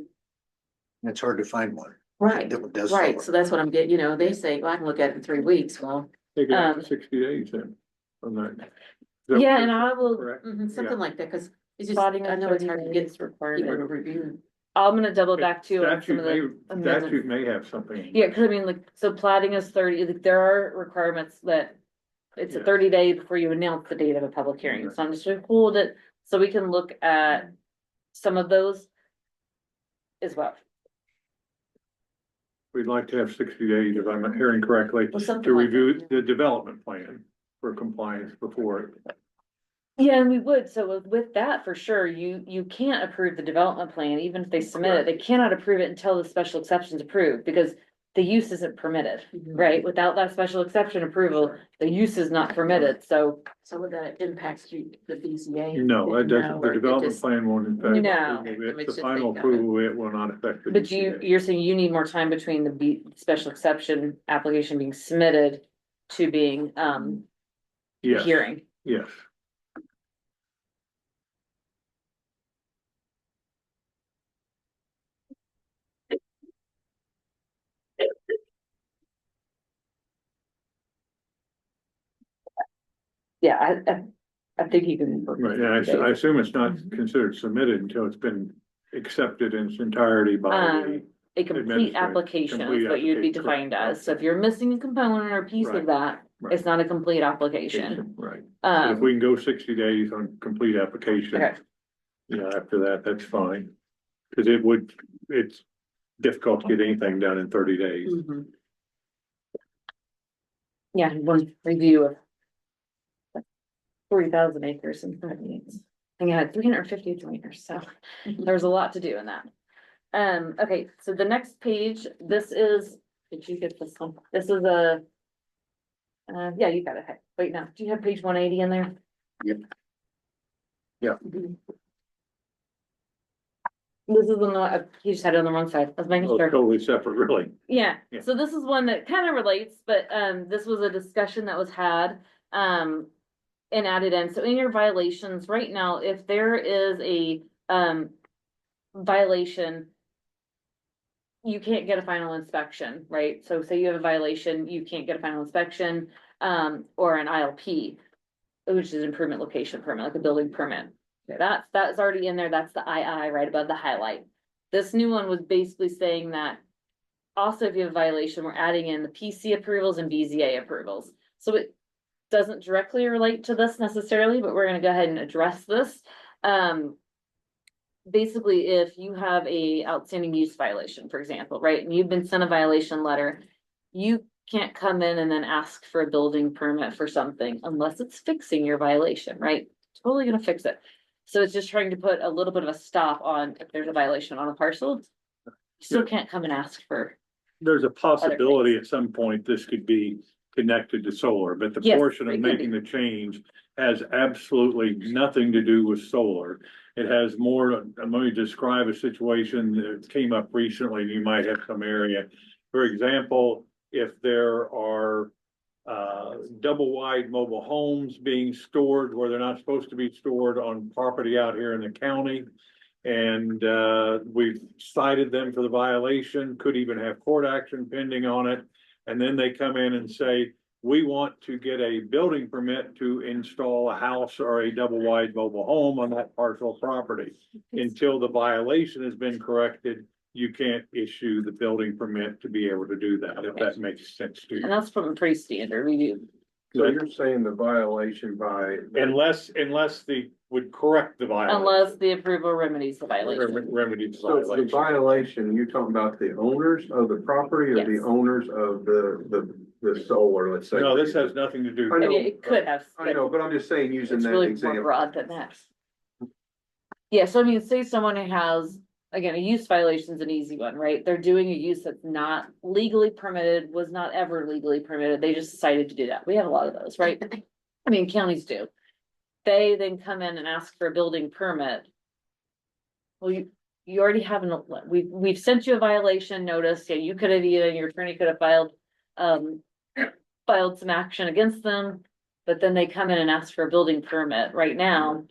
It's hard to find one. right, That does right, solar. so that's what I'm getting, they say, well, I can look at it in 3 weeks, well, Take it out Um, to 60 days then. From that. Is that Yeah, what and you're I will, correct? something like that, because it's just, Spotting I of know it's 30 hard to get days people to requirement. review. I'm gonna double back too on some Statute of may, the amendments. statute may have something. Yeah, cause I mean, like, so plating is 30, like, there are requirements that it's a Yeah. 30-day before you announce the date of a public hearing, so I'm just gonna hold it, so we can look at some of those as well. We'd like to have 60 days, if I'm hearing correctly, Well, something to like review that, the development plan for compliance before. Yeah, and we would, so with that, for sure, you can't approve the development plan, even if they submit it, they cannot approve it until the special exception's approved, because the use isn't permitted, right? Without that special exception approval, the use is not permitted, so. So would that impact you, the BZA? No, that doesn't, or the it development just- plan won't affect. No. It's It's the just final they got it. approval, it will not affect. the But DCA. you're saying you need more time between the special exception application being submitted to being, Yes, hearing. yes. Yeah, I think you can. work with Right, and I 60 days. assume it's not Mhm. considered submitted until it's been accepted in its entirety by the. A complete Administrative- application complete is what you'd be application, defined correct, as, so if okay. you're missing a component or a piece Right, of that, right. it's not a complete application. Right, and if we can go 60 days on complete application, Okay, after that, that's fine. Cause it's difficult to get anything done in 30 days. Mhm. yeah, one review of 40,000 acres and I had 350 acres, so there's a lot to do in that. Okay, so the next page, this is, did you get this one? This is a. Yeah, you got it. Hey, wait, no, do you have page 180 in there? Yep. Yeah. This is the one, you just had it on the wrong side, I was making Oh, sure. totally separate, really. Yeah, Yeah. so this is one that kind of relates, but this was a discussion that was had and added in. So in your violations right now, if there is a violation, you can't get a final inspection, right? So say you have a violation, you can't get a final inspection or an ILP, which is improvement location permit, like a building permit. That's already in there. That's the II right above the highlight. This new one was basically saying that also, if you have a violation, we're adding in the PC approvals and BZA approvals. So it doesn't directly relate to this necessarily, but we're gonna go ahead and address this. Basically, if you have a outstanding use violation, for example, right, and you've been sent a violation letter, you can't come in and then ask for a building permit for something unless it's fixing your violation, right? Totally gonna fix it. So it's just trying to put a little bit of a stop on if there's a violation on a parcel. You still can't come and ask for. There's a possibility at some point this could be connected to solar, but the Yes, portion it of could making the change has absolutely nothing to do with solar. It has more, let me describe a situation that came up recently, and you might have some area. For example, if there are double wide mobile homes being stored where they're not supposed to be stored on property out here in the county. And we've cited them for the violation, could even have court action pending on it. And then they come in and say, we want to get a building permit to install a house or a double wide mobile home on that parcel of property. Until the violation has been corrected, you can't issue the building permit to be able to do that, if that makes sense to And you. that's from a pretty standard review. So you're saying the violation by. Unless they would correct the violation. Unless the approval remedies the violation. Remedy the So the violation. violation, you talking about the owners of the property or the Yes. owners of the solar, let's say? No, this has nothing to do. I I know, mean, it could have. I know, but I'm just saying using It's that really more example. broad than that. Yeah, so I mean, say someone who has, again, a use violation is an easy one, right? They're doing a use that's not legally permitted, was not ever legally permitted. They just decided to do that. We have a lot of those, right? I mean, counties do. they then come in and ask for a building permit. Well, you already have we've sent you a violation notice, yeah, you could have either, your attorney could have filed some action against them. But then they come in and ask for a building permit. Right now,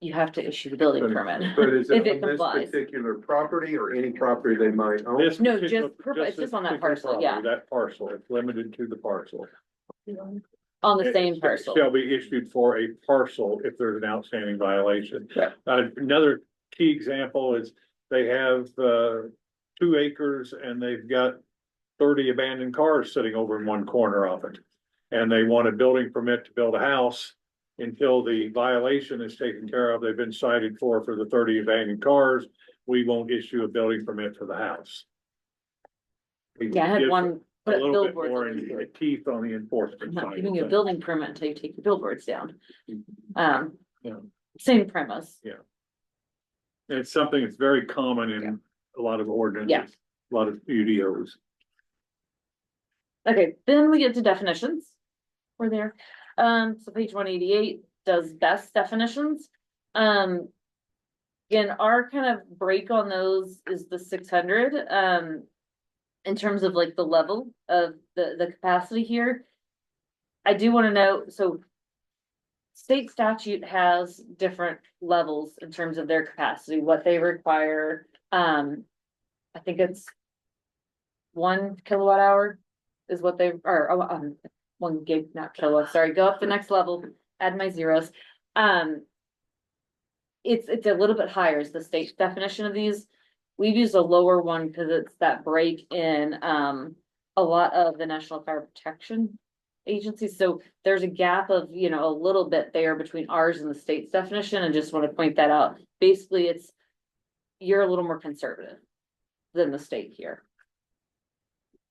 you have to issue the building permit. But is If it it on this complies. particular property or any property they might own? This No, particular- it's this just on that particular parcel, yeah. property, That parcel, it's limited to the parcel. On the same It parcel. Shall be issued for a parcel if there's an outstanding violation. Yeah. Another key example is they have, 2 acres and they've got 30 abandoned cars sitting over in one corner of it. And they want a building permit to build a house until the violation is taken care of. They've been cited for the 30 abandoned cars. We won't issue a building permit for the house. Yeah, I had Gives one A put up little bit billboards. more on in it. teeth on the enforcement I'm not side. giving you a of building permit until you take your billboards down. things. Yeah. Same premise. And it's something that's very common in a lot of ordinances, a lot of UDOs. Okay, then we get to definitions. We're there. So page 188 does best definitions. Again, our kind of break on those is the 600. In terms of like the level of the capacity here. I do want to know, so state statute has different levels in terms of their capacity, what they require. I think it's 1 kilowatt hour is what they, or 1 gig, not kilowatt, sorry, go up the next level, add my zeros. It's a little bit higher is the state definition of these. We've used a lower one because it's that break in a lot of the National Fire Protection agencies. So there's a gap of, a little bit there between ours and the state's definition, and just want to point that out. Basically, you're a little more conservative than the state here.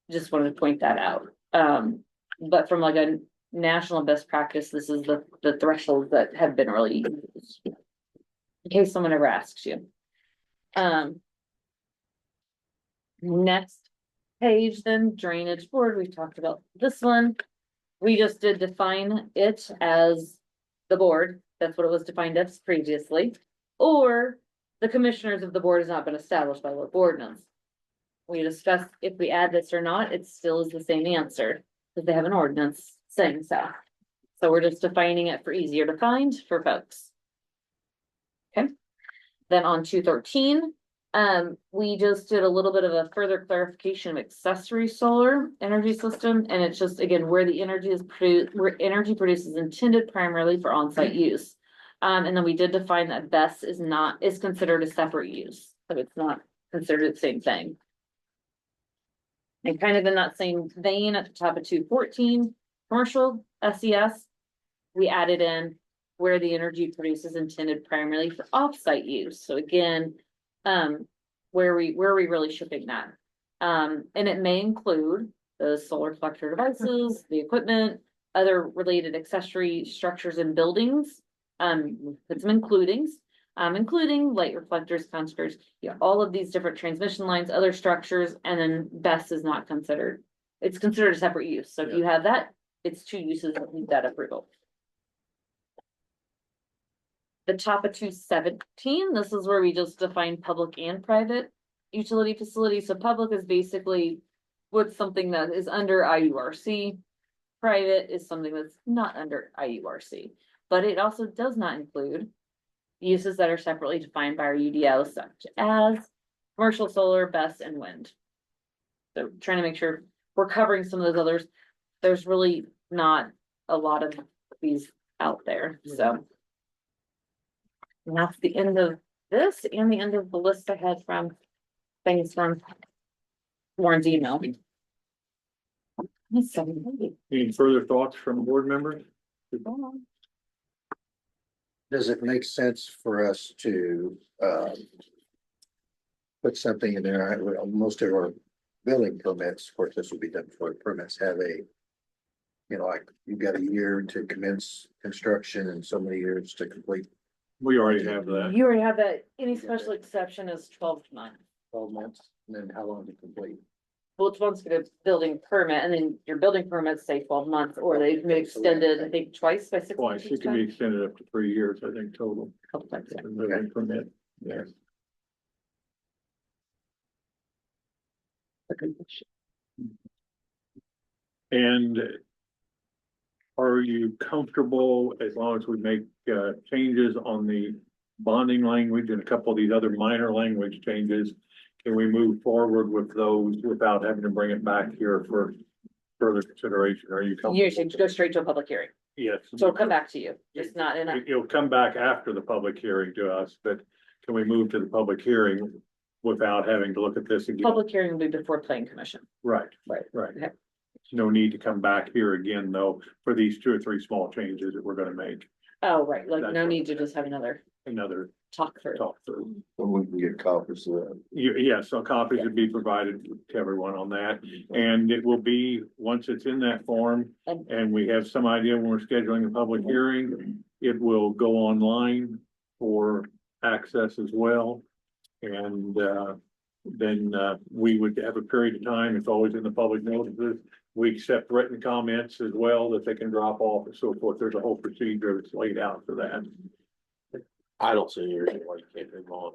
Just wanted to point that out. But from like a national best practice, this is the thresholds that have been really used. In case someone ever asks you. Next page, then drainage board, we've talked about this one. We just did define it as the board, that's what it was defined as previously. Or the commissioners of the board has not been established by local ordinance. We discussed if we add this or not, it still is the same answer, because they have an ordinance saying so. So we're just defining it for easier to find for folks. Okay, then on 213. We just did a little bit of a further clarification of accessory solar energy system, and it's just, again, where the energy is produced, where energy produced is intended primarily for on-site use. And then we did define that BESS is considered a separate use, so it's not considered the same thing. And kind of in that same vein, at the top of 214, commercial SES, we added in where the energy produced is intended primarily for off-site use. So again, where we really shipping that. And it may include the solar collector devices, the equipment, other related accessory structures and buildings. Put some including light reflectors, conductors, all of these different transmission lines, other structures, and then BESS is not considered. It's considered a separate use. So if you have that, it's 2 uses that need that approval. The top of 217, this is where we just define public and private utility facilities. So public is basically what's something that is under IURC. Private is something that's not under IURC, but it also does not include uses that are separately defined by our UDO, such as commercial solar, BESS, and wind. So trying to make sure we're covering some of those others. There's really not a lot of these out there, so. And that's the end of this and the end of the list I had from things from Warren's email. Any further thoughts from board members? Does it make sense for us to, put something in there? Most of our building permits, of course, this would be done before the permits have like you've got a year to commence construction and so many years to complete. We already have that. You already have that. Any special exception is 12 to 9. 12 months, and then how long to complete? which one's get a building permit, and then your building permits say 12 months, or they've been extended, I think, twice by 6 months. Twice, it can be extended up to 3 years, I think, total. Couple times, yeah. The building permit, yes. And are you comfortable, as long as we make changes on the bonding language and a couple of these other minor language changes? Can we move forward with those without having to bring it back here for further consideration? Are you You comfortable? should go straight to a public hearing, Yes. so it'll come back to you, just not in a, It'll come back after the public hearing to us, but can we move to the public hearing without having to look at this again? public hearing will be before planning commission. Right, Right. right. Okay. No need to come back here again, though, for these 2 or 3 small changes that we're gonna make. Oh, right, like That's no right. need to just have another Another talk through. talk through. So we can get copies of that. Yes, so copies would be provided to everyone on that, and it will be, once it's in that form, and we have some idea when we're scheduling a public hearing, it will go online for access as well. And, then, we would have a period of time, it's always in the public notices. We accept written comments as well that they can drop off and so forth. There's a whole procedure that's laid out for that. I don't see any reason why you can't move on.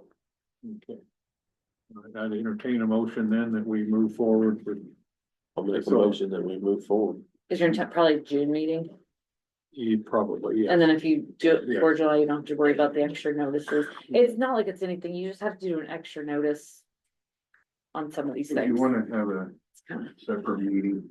Okay. All right, I'd entertain a motion then that we move forward with, I'll make a So- motion that we move forward. Is your intent probably June meeting? you probably, yeah. And then if you do it Yeah. before July, you don't have to worry about the extra notices. It's not like it's anything, you just have to do an extra notice on some of these If you things. wanna have a separate meeting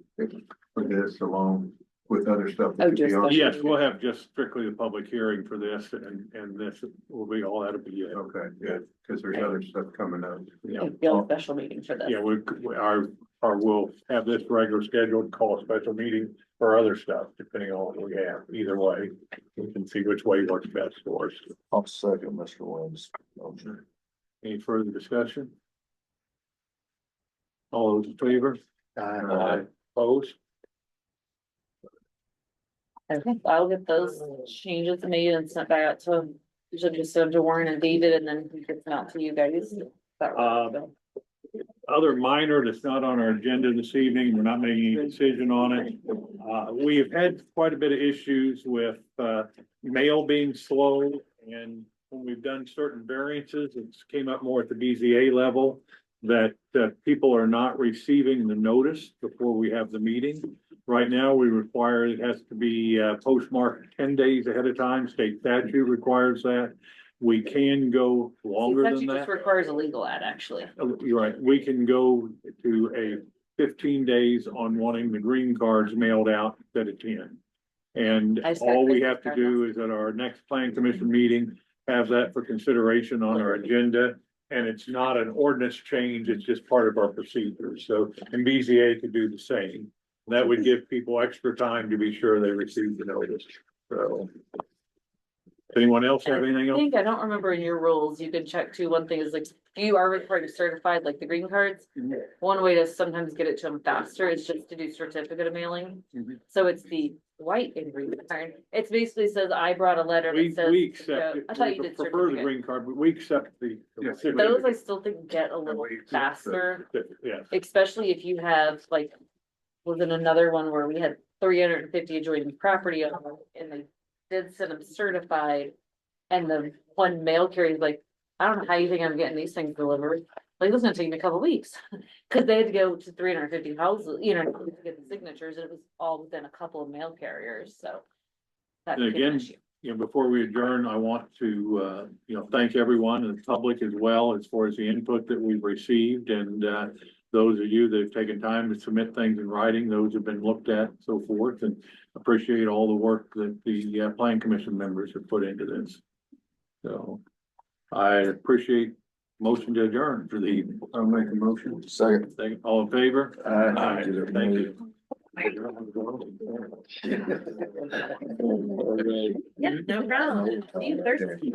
for this along with other stuff. that Oh, could be just on- special. Yes, we'll have just strictly the public hearing for this and this will be, all that'll be it. Okay, yeah, cause there's other stuff coming up. Yeah, You'll have a special meeting for this. yeah, we'll have this regular scheduled, call a special meeting for other stuff, depending on what we have. Either way, we can see which way works best for us. I'll second Mr. Wynn's motion. Any further discussion? All those in favor? Opposed? Okay, I'll get those changes made and sent back out to, usually just send to Warren and David, and then he gets them out to you guys. That works. Other minor that's not on our agenda this evening, we're not making any decision on it. We have had quite a bit of issues with, mail being slow, and when we've done certain variances, it's came up more at the BZA level that, people are not receiving the notice before we have the meeting. Right now, we require it has to be, postmarked 10 days ahead of time. State statute requires that. We can go longer It than actually that. just requires a legal ad, actually. Oh, you're right, we can go to a 15 days on wanting the green cards mailed out instead of 10. And I just got all we business have to card do is at our next plan commission meeting, have that for consideration on our agenda. And it's not an ordinance change, it's just part of our procedure, so, and BZA could do the same. That would give people extra time to be sure they receive the notice, so. Anyone else have anything I else? think, I don't remember in your rules, you can check too, one thing is like, you are required to certified, like the green cards. One way to sometimes get it to them faster is just to do certificate of mailing. Mhm. So it's the white and green card. It's basically says, I brought a letter We that says. accept it, I thought you we did prefer the certificate. green card, but we accept the. Yes. Those I still think get a little faster, Yes. especially if you have like, was in another one where we had 350 adjoining property on, and they did send them certified. And the one mail carrier is like, I don't know how you think I'm getting these things delivered. Like, it was gonna take me a couple weeks, cause they had to go to 350 houses, you know, to get the signatures, and it was all within a couple of mail carriers, so. that And became an again, issue. before we adjourn, I want to, thank everyone and the public as well as far as the input that we've received. And, those of you that have taken time to submit things in writing, those have been looked at and so forth, and appreciate all the work that the, plan commission members have put into this. So I appreciate motion to adjourn for the evening. I'll make a motion. Second. All in favor? Aye. Thank you. Yeah, no problem. See you Thursday.